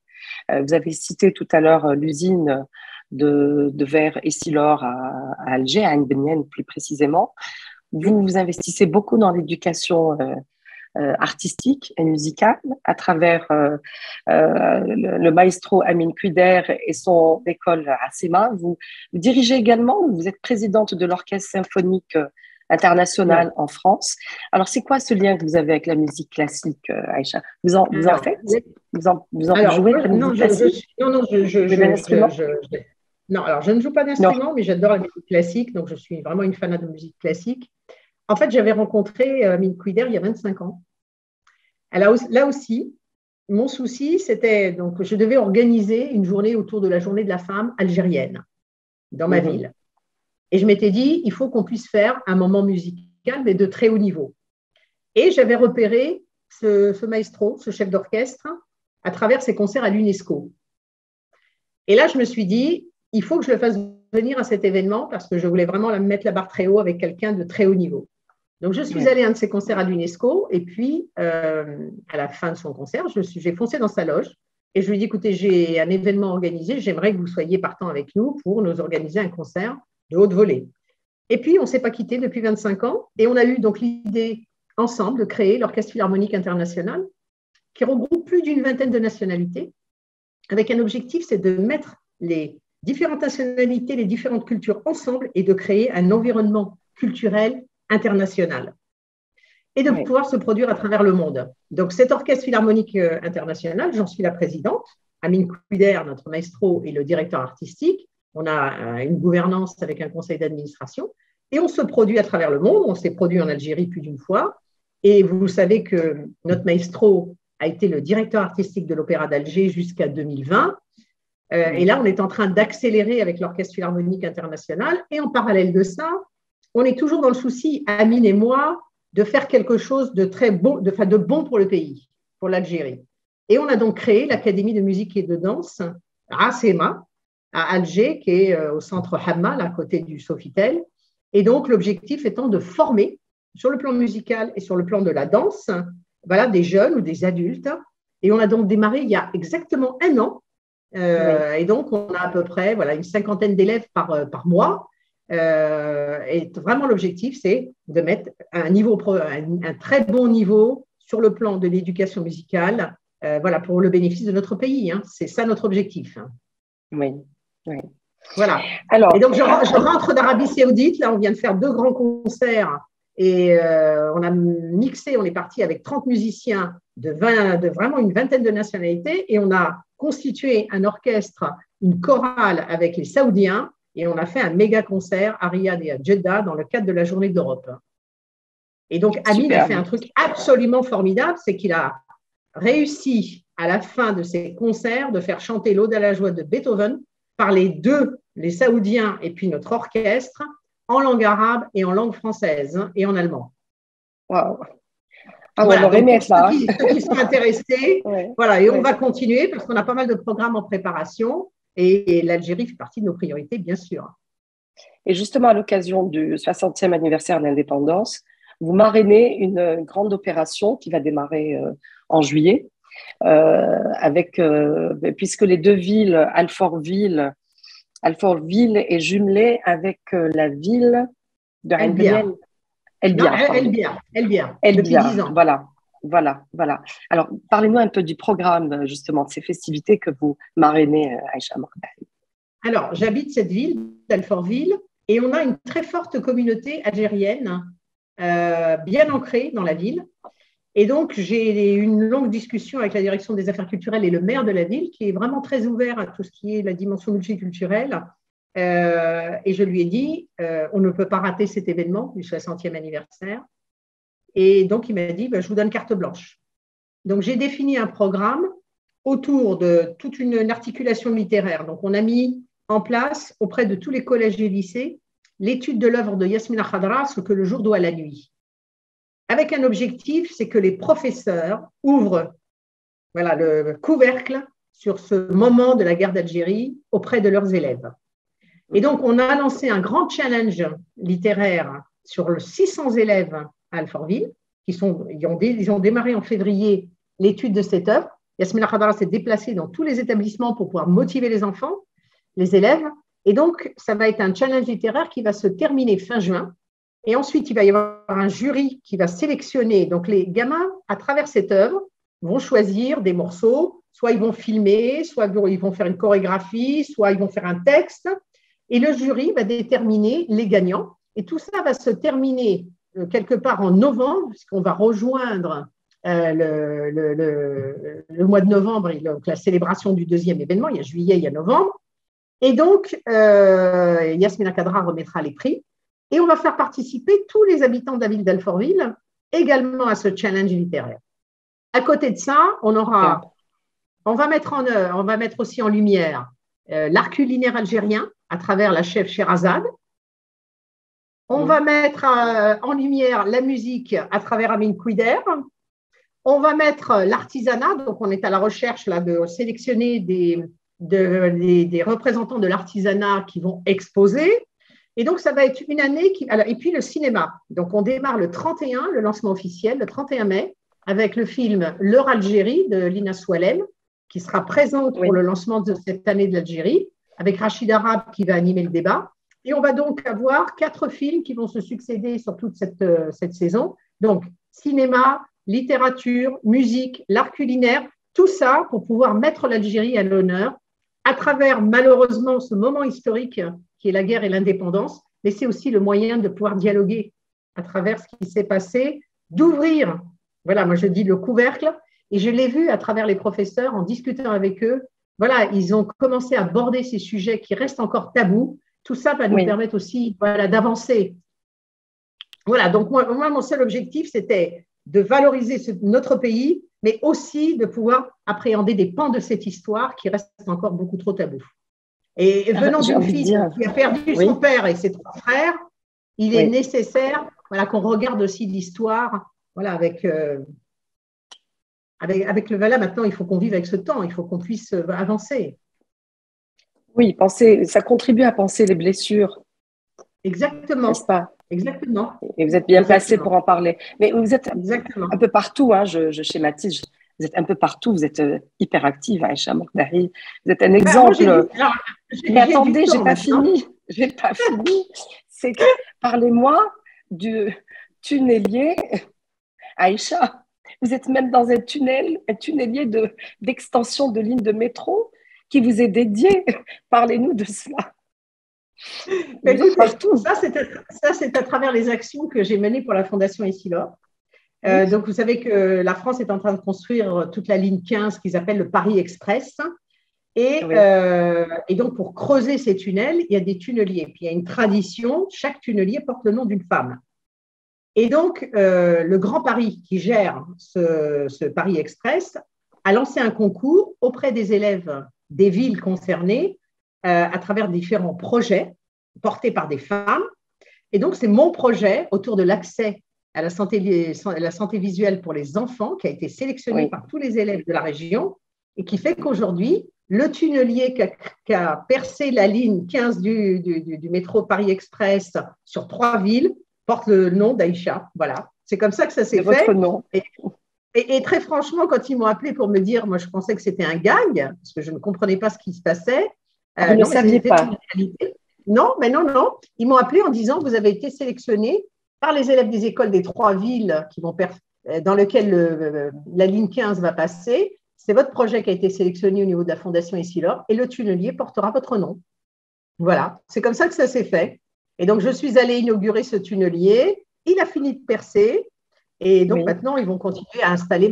Vous avez cité tout à l'heure l'usine de verre Essilor à Alger, à Ain Benienne plus précisément. Vous investissez beaucoup dans l'éducation artistique et musicale à travers le maestro Amin Kuider et son école à Sema. Vous dirigez également, vous êtes présidente de l'Orchestre symphonique international en France. Alors, c'est quoi ce lien que vous avez avec la musique classique, Aïcha? Vous en faites? Vous en jouez de la musique classique? Non, alors je ne joue pas d'instrument, mais j'adore la musique classique, donc je suis vraiment une fan de musique classique. En fait, j'avais rencontré Amin Kuider il y a 25 ans. Alors, là aussi, mon souci, c'était donc je devais organiser une journée autour de la journée de la femme algérienne dans ma ville. Et je m'étais dit, il faut qu'on puisse faire un moment musical, mais de très haut niveau. Et j'avais repéré ce maestro, ce chef d'orchestre, à travers ses concerts à l'UNESCO. Et là, je me suis dit, il faut que je le fasse venir à cet événement parce que je voulais vraiment mettre la barre très haut avec quelqu'un de très haut niveau. Donc, je suis allée à un de ses concerts à l'UNESCO et puis, à la fin de son concert, j'ai foncé dans sa loge et je lui ai dit, écoutez, j'ai un événement organisé, j'aimerais que vous soyez partant avec nous pour nous organiser un concert de haute volée. Et puis, on ne s'est pas quitté depuis 25 ans et on a eu donc l'idée ensemble de créer l'Orchestre Philharmonique International qui regroupe plus d'une vingtaine de nationalités avec un objectif, c'est de mettre les différentes nationalités, les différentes cultures ensemble et de créer un environnement culturel international et de pouvoir se produire à travers le monde. Donc, cet Orchestre Philharmonique International, j'en suis la présidente. Amin Kuider, notre maestro, est le directeur artistique. On a une gouvernance avec un conseil d'administration et on se produit à travers le monde. On s'est produit en Algérie plus d'une fois. Et vous savez que notre maestro a été le directeur artistique de l'Opéra d'Alger jusqu'à 2020. Et là, on est en train d'accélérer avec l'Orchestre Philharmonique International. Et en parallèle de ça, on est toujours dans le souci, Amin et moi, de faire quelque chose de très bon, de bon pour le pays, pour l'Algérie. Et on a donc créé l'Académie de musique et de danse à Sema, à Alger, qui est au centre Hammal, à côté du Sofitel. Et donc, l'objectif étant de former, sur le plan musical et sur le plan de la danse, voilà, des jeunes ou des adultes. Et on a donc démarré il y a exactement 1 an. Et donc, on a à peu près une 50aine d'élèves par mois. Et vraiment, l'objectif, c'est de mettre un très bon niveau sur le plan de l'éducation musicale, pour le bénéfice de notre pays. C'est ça notre objectif. Oui. Voilà. Alors, et donc, je rentre d'Arabie Saoudite. Là, on vient de faire 2 grands concerts et on a mixé, on est parti avec 30 musiciens de vraiment une vingtaine de nationalités et on a constitué un orchestre, une chorale avec les Saoudiens et on a fait un méga concert à Riyad et à Jeddah dans le cadre de la Journée d'Europe. Et donc, Amin a fait un truc absolument formidable, c'est qu'il a réussi à la fin de ses concerts de faire chanter l'Ode à la joie de Beethoven par les Saoudiens et puis notre orchestre, en langue arabe et en langue française et en allemand. Waouh! On aurait aimé être là. Ceux qui sont intéressés, on va continuer parce qu'on a pas mal de programmes en préparation et l'Algérie fait partie de nos priorités, bien sûr. Et justement, à l'occasion du 60e anniversaire de l'indépendance, vous marrainez une grande opération qui va démarrer en juillet, puisque les 2 villes, Alfortville est jumelée avec la ville de El Biar. Depuis 10 ans. Voilà. Alors, parlez-nous un peu du programme, justement, de ces festivités que vous marrainez, Aïcha Mordaï. Alors, j'habite cette ville, d'Alfortville, et on a une très forte communauté algérienne, bien ancrée dans la ville. Et donc, j'ai eu une longue discussion avec la direction des affaires culturelles et le maire de la ville, qui est vraiment très ouvert à tout ce qui est la dimension multiculturelle. Et je lui ai dit, on ne peut pas rater cet événement du 60e anniversaire. Et donc, il m'a dit, je vous donne carte blanche. Donc, j'ai défini un programme autour de toute une articulation littéraire. Donc, on a mis en place auprès de tous les collèges et lycées l'étude de l'œuvre de Yasmina Khadra, Ce que le jour doit à la nuit. Avec un objectif, c'est que les professeurs ouvrent le couvercle sur ce moment de la guerre d'Algérie auprès de leurs élèves. Et donc, on a lancé un grand challenge littéraire sur le 600 élèves à Alfortville, ils ont démarré en février l'étude de cette œuvre. Yasmina Khadra s'est déplacée dans tous les établissements pour pouvoir motiver les enfants, les élèves. Et donc, ça va être un challenge littéraire qui va se terminer fin juin. Et ensuite, il va y avoir un jury qui va sélectionner. Donc, les gamins, à travers cette œuvre, vont choisir des morceaux. Soit ils vont filmer, soit ils vont faire une chorégraphie, soit ils vont faire un texte. Et le jury va déterminer les gagnants. Et tout ça va se terminer quelque part en novembre, puisqu'on va rejoindre le mois de novembre, donc la célébration du deuxième événement. Il y a juillet, il y a novembre. Et donc, Yasmina Khadra remettra les prix. Et on va faire participer tous les habitants de la ville d'Alfortville également à ce challenge littéraire. À côté de ça, on va mettre aussi en lumière l'art culinaire algérien à travers la chef Sherazade. On va mettre en lumière la musique à travers Amine Kouider. On va mettre l'artisanat. Donc, on est à la recherche là, de sélectionner des représentants de l'artisanat qui vont exposer. Et donc, ça va être une année et puis le cinéma. Donc, on démarre le 31, le lancement officiel, le 31 mai, avec le film L'heure Algérie de Lina Soualem, qui sera présente pour le lancement de cette année de l'Algérie, avec Rachid Arab qui va animer le débat. Et on va donc avoir 4 films qui vont se succéder sur toute cette saison. Donc, cinéma, littérature, musique, l'art culinaire, tout ça pour pouvoir mettre l'Algérie à l'honneur à travers, malheureusement, ce moment historique qui est la guerre et l'indépendance, mais c'est aussi le moyen de pouvoir dialoguer à travers ce qui s'est passé, d'ouvrir, moi je dis le couvercle, et je l'ai vu à travers les professeurs en discutant avec eux. Ils ont commencé à aborder ces sujets qui restent encore tabous. Tout ça va nous permettre aussi d'avancer. Donc moi, mon seul objectif, c'était de valoriser notre pays, mais aussi de pouvoir appréhender des pans de cette histoire qui restent encore beaucoup trop tabous. Et venant d'une fille qui a perdu son père et ses 3 frères, il est nécessaire qu'on regarde aussi l'histoire avec maintenant, il faut qu'on vive avec ce temps, il faut qu'on puisse avancer. Oui, ça contribue à penser les blessures. Exactement. N'est-ce pas? Exactement. Et vous êtes bien placé pour en parler. Mais vous êtes un peu partout, je schématise, vous êtes un peu partout, vous êtes hyper active, Aïcha Mokdari. Vous êtes un exemple. Mais attendez, je n'ai pas fini. C'est que, parlez-moi du tunnelier, Aïcha. Vous êtes même dans un tunnelier d'extension de ligne de métro qui vous est dédié. Parlez-nous de cela. Mais écoutez, partout. Ça, c'est à travers les actions que j'ai menées pour la Fondation Essilor. Donc, vous savez que la France est en train de construire toute la ligne 15 qu'ils appellent le Paris Express. Et donc, pour creuser ces tunnels, il y a des tunneliers. Puis, il y a une tradition, chaque tunnelier porte le nom d'une femme. Et donc, le Grand Paris, qui gère ce Paris Express, a lancé un concours auprès des élèves des villes concernées à travers différents projets portés par des femmes. Et donc, c'est mon projet autour de l'accès à la santé visuelle pour les enfants qui a été sélectionné par tous les élèves de la région et qui fait qu'aujourd'hui, le tunnelier qui a percé la ligne 15 du métro Paris Express sur 3 villes porte le nom d'Aïcha. Voilà, c'est comme ça que ça s'est fait. Votre nom. Et très franchement, quand ils m'ont appelé pour me dire, moi je pensais que c'était un gag, parce que je ne comprenais pas ce qui se passait. Vous ne saviez pas. Non, mais non. Ils m'ont appelé en disant, vous avez été sélectionné par les élèves des écoles des 3 villes dans lesquelles la ligne 15 va passer. C'est votre projet qui a été sélectionné au niveau de la Fondation Essilor et le tunnelier portera votre nom. Voilà, c'est comme ça que ça s'est fait. Et donc, je suis allée inaugurer ce tunnelier. Il a fini de percer. Et donc, maintenant, ils vont continuer à installer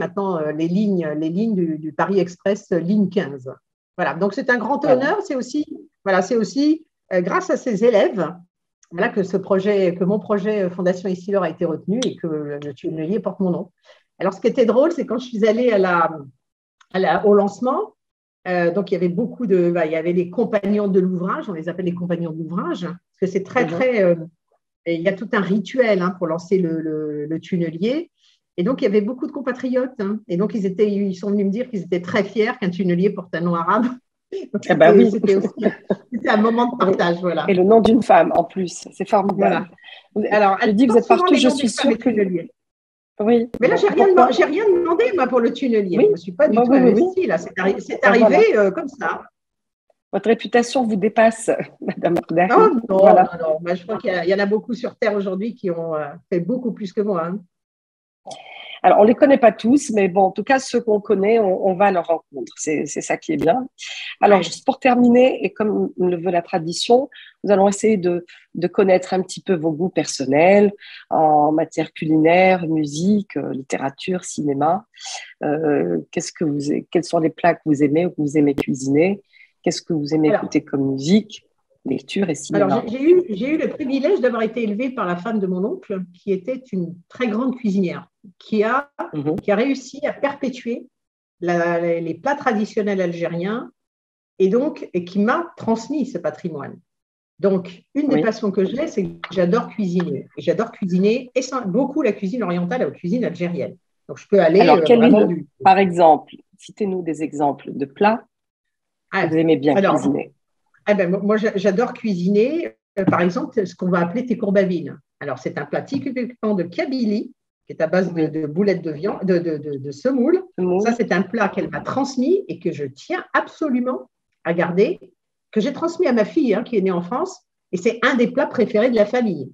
les lignes du Paris Express, ligne 15. Voilà, donc c'est un grand honneur. C'est aussi grâce à ces élèves que mon projet Fondation Essilor a été retenu et que le tunnelier porte mon nom. Alors, ce qui était drôle, c'est quand je suis allée à au lancement. Donc, il y avait il y avait les compagnons de l'ouvrage, on les appelle les compagnons de l'ouvrage, parce que c'est très, très… il y a tout un rituel pour lancer le tunnelier. Et donc, il y avait beaucoup de compatriotes. Et donc, ils sont venus me dire qu'ils étaient très fiers qu'un tunnelier porte un nom arabe. Donc, oui. c'était aussi un moment de partage. Voilà. Et le nom d'une femme, en plus. C'est formidable. Voilà. Alors, je dis, vous êtes partout, je suis sûre que… Oui. Mais là, j'ai rien demandé, moi, pour le tunnelier. Oui. Je ne me suis pas du tout investie. Là, c'est arrivé comme ça. Votre réputation vous dépasse, Madame Ardari. Oh, non. Moi, je crois qu'il y en a beaucoup sur Terre aujourd'hui qui ont fait beaucoup plus que moi. Alors, on ne les connaît pas tous, mais bon, en tout cas, ceux qu'on connaît, on va à leur rencontre. C'est ça qui est bien. Alors, juste pour terminer, et comme le veut la tradition, nous allons essayer de connaître un petit peu vos goûts personnels en matière culinaire, musique, littérature, cinéma. Quels sont les plats que vous aimez ou que vous aimez cuisiner? Qu'est-ce que vous aimez écouter comme musique, lecture et cinéma? Alors, j'ai eu le privilège d'avoir été élevée par la femme de mon oncle, qui était une très grande cuisinière, qui a réussi à perpétuer les plats traditionnels algériens et qui m'a transmis ce patrimoine. Donc, une des passions que j'ai, c'est que j'adore cuisiner. Et j'adore cuisiner beaucoup la cuisine orientale et la cuisine algérienne. Donc, je peux aller par exemple, citez-nous des exemples de plats que vous aimez bien cuisiner. Moi, j'adore cuisiner, par exemple, ce qu'on va appeler tekourbabil. Alors, c'est un plat typiquement de Kabylie, qui est à base de boulettes de viande, de semoule. Ça, c'est un plat qu'elle m'a transmis et que je tiens absolument à garder, que j'ai transmis à ma fille, qui est née en France, et c'est un des plats préférés de la famille.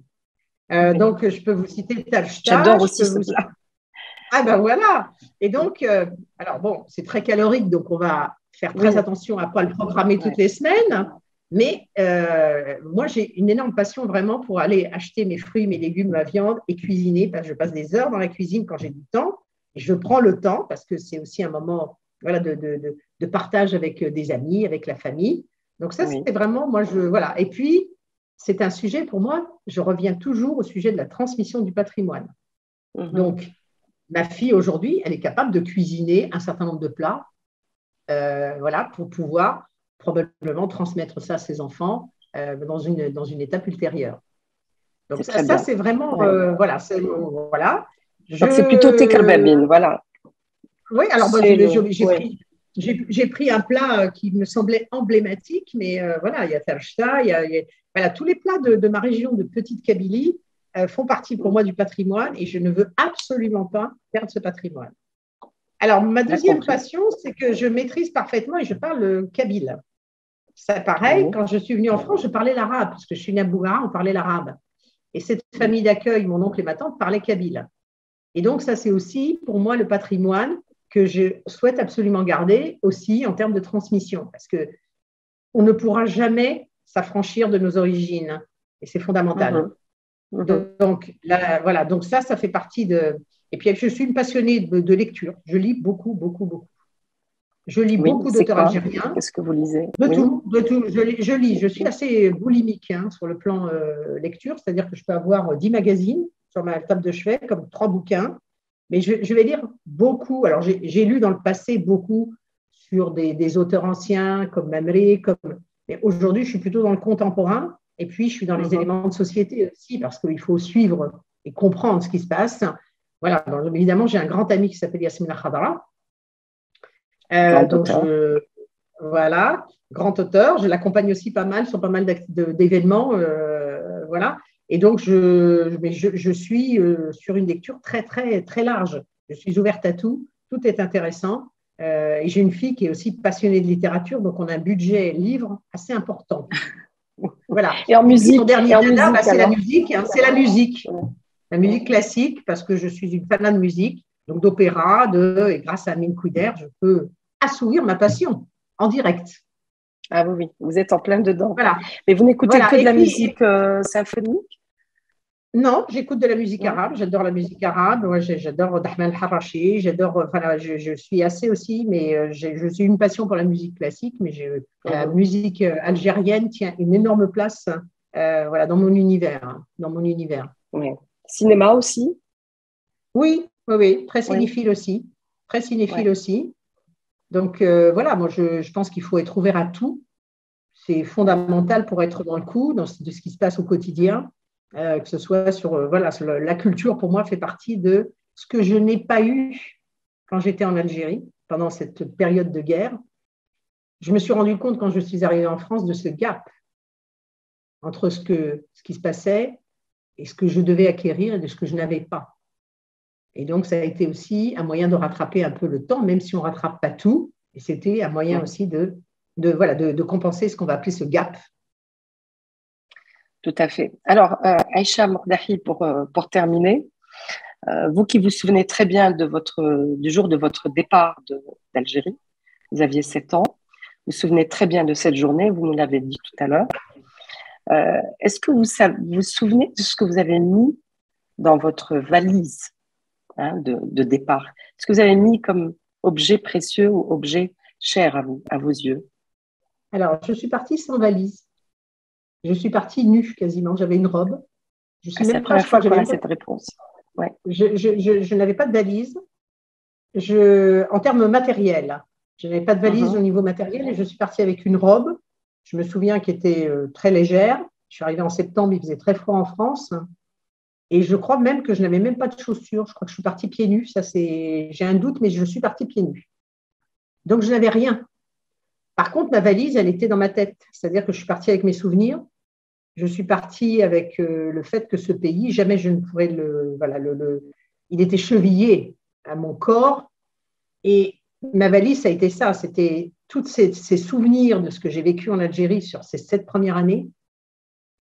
Donc, je peux vous citer le tafchta. J'adore aussi ce plat. Voilà. Et donc, alors bon, c'est très calorique, donc on va faire très attention à ne pas le programmer toutes les semaines. Mais moi, j'ai une énorme passion vraiment pour aller acheter mes fruits, mes légumes, ma viande et cuisiner. Parce que je passe des heures dans la cuisine quand j'ai du temps. Et je prends le temps parce que c'est aussi un moment de partage avec des amis, avec la famille. Donc ça, c'est vraiment, voilà. Et puis, c'est un sujet pour moi, je reviens toujours au sujet de la transmission du patrimoine. Donc, ma fille aujourd'hui, elle est capable de cuisiner un certain nombre de plats pour pouvoir probablement transmettre ça à ses enfants dans une étape ultérieure. Donc ça c'est vraiment voilà. Donc c'est plutôt tekourbabil, voilà. Oui, alors moi j'ai pris un plat qui me semblait emblématique, mais voilà, il y a tafchta, voilà, tous les plats de ma région de Petite Kabylie font partie pour moi du patrimoine et je ne veux absolument pas perdre ce patrimoine. Alors, ma deuxième passion, c'est que je maîtrise parfaitement et je parle le kabyle. C'est pareil, quand je suis venue en France, je parlais l'arabe, parce que je suis née à Bougara, on parlait l'arabe. Et cette famille d'accueil, mon oncle et ma tante, parlaient kabyle. Et donc, ça, c'est aussi pour moi le patrimoine que je souhaite absolument garder aussi en termes de transmission, parce qu'on ne pourra jamais s'affranchir de nos origines, et c'est fondamental. Donc, là, voilà, donc ça fait partie de… Et puis, je suis une passionnée de lecture. Je lis beaucoup, beaucoup, beaucoup. Je lis beaucoup d'auteurs algériens. Qu'est-ce que vous lisez? De tout. Je lis. Je suis assez boulimique sur le plan lecture, c'est-à-dire que je peux avoir 10 magazines sur ma table de chevet, comme 3 bouquins. Mais je vais lire beaucoup. Alors, j'ai lu dans le passé beaucoup sur des auteurs anciens, comme Mamre, mais aujourd'hui, je suis plutôt dans le contemporain. Et puis, je suis dans les éléments de société aussi, parce qu'il faut suivre et comprendre ce qui se passe. Voilà, donc, évidemment, j'ai un grand ami qui s'appelle Yasmina Khadra. Voilà, grand auteur. Je l'accompagne aussi pas mal sur pas mal d'événements. Voilà. Et donc, je suis sur une lecture très, très, très large. Je suis ouverte à tout. Tout est intéressant. Et j'ai une fille qui est aussi passionnée de littérature, donc on a un budget livre assez important. Voilà. Et en musique, son dernier c'est la musique. C'est la musique. La musique classique, parce que je suis une fan de musique, donc d'opéra, et grâce à Amine Kouder, je peux assouvir ma passion en direct. Ah oui, vous êtes en plein dedans. Voilà. Mais vous n'écoutez que de la musique symphonique? Non, j'écoute de la musique arabe. J'adore la musique arabe. Moi, j'adore Dahman al-Harachi. Je suis assez aussi, mais je suis une passion pour la musique classique, mais la musique algérienne tient une énorme place dans mon univers. Oui. Cinéma aussi? Oui, très cinéphile aussi. Très cinéphile aussi. Donc, voilà, moi, je pense qu'il faut être ouvert à tout. C'est fondamental pour être dans le coup de ce qui se passe au quotidien, que ce soit voilà, la culture, pour moi, fait partie de ce que je n'ai pas eu quand j'étais en Algérie, pendant cette période de guerre. Je me suis rendu compte quand je suis arrivée en France de ce gap entre ce qui se passait et ce que je devais acquérir et de ce que je n'avais pas. Et donc, ça a été aussi un moyen de rattraper un peu le temps, même si on ne rattrape pas tout. Et c'était un moyen aussi voilà, de compenser ce qu'on va appeler ce gap. Tout à fait. Alors, Aïcha Mordahi, pour terminer, vous qui vous souvenez très bien du jour de votre départ d'Algérie, vous aviez 7 ans, vous vous souvenez très bien de cette journée, vous nous l'avez dit tout à l'heure. Est-ce que vous vous souvenez de ce que vous avez mis dans votre valise de départ? Est-ce que vous avez mis comme objet précieux ou objet cher à vos yeux? Alors, je suis partie sans valise. Je suis partie nue quasiment. J'avais une robe. C'est la première fois qu'on a cette réponse. Ouais. Je n'avais pas de valise. En termes matériels, je n'avais pas de valise au niveau matériel et je suis partie avec une robe, je me souviens, qui était très légère. Je suis arrivée en septembre, il faisait très froid en France. Et je crois même que je n'avais même pas de chaussures. Je crois que je suis partie pieds nus. J'ai un doute, mais je suis partie pieds nus. Donc, je n'avais rien. Par contre, ma valise, elle était dans ma tête. C'est-à-dire que je suis partie avec mes souvenirs. Je suis partie avec le fait que ce pays, jamais je ne pourrais il était chevillé à mon corps. Et ma valise, ça a été ça. C'était tous ces souvenirs de ce que j'ai vécu en Algérie sur ces 7 premières années.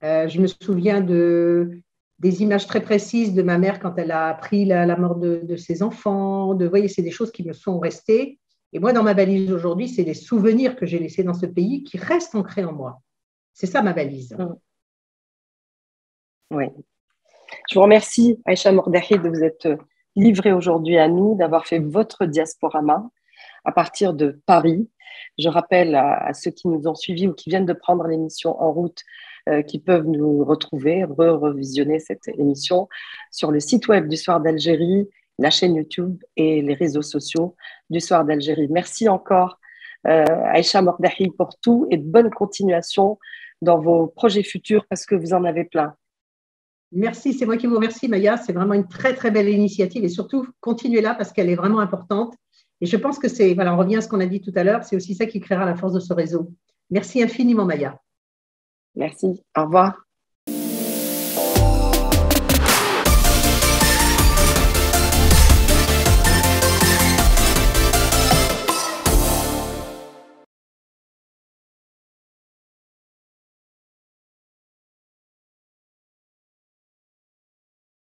Je me souviens des images très précises de ma mère quand elle a appris la mort de ses enfants. Vous voyez, c'est des choses qui me sont restées. Et moi, dans ma valise aujourd'hui, c'est des souvenirs que j'ai laissés dans ce pays qui restent ancrés en moi. C'est ça ma valise. Oui. Je vous remercie, Aïcha Mordahi, de vous être livrée aujourd'hui à nous, d'avoir fait votre diasporama à partir de Paris. Je rappelle à ceux qui nous ont suivis ou qui viennent de prendre l'émission en route qui peuvent nous retrouver, revisionner cette émission sur le site web du Soir d'Algérie, la chaîne YouTube et les réseaux sociaux du Soir d'Algérie. Merci encore, Aïcha Mordahi, pour tout et de bonne continuation dans vos projets futurs parce que vous en avez plein. Merci, c'est moi qui vous remercie, Maya. C'est vraiment une très, très belle initiative et surtout, continuez-la parce qu'elle est vraiment importante. Et je pense que voilà, on revient à ce qu'on a dit tout à l'heure, c'est aussi ça qui créera la force de ce réseau. Merci infiniment, Maya. Merci, au revoir.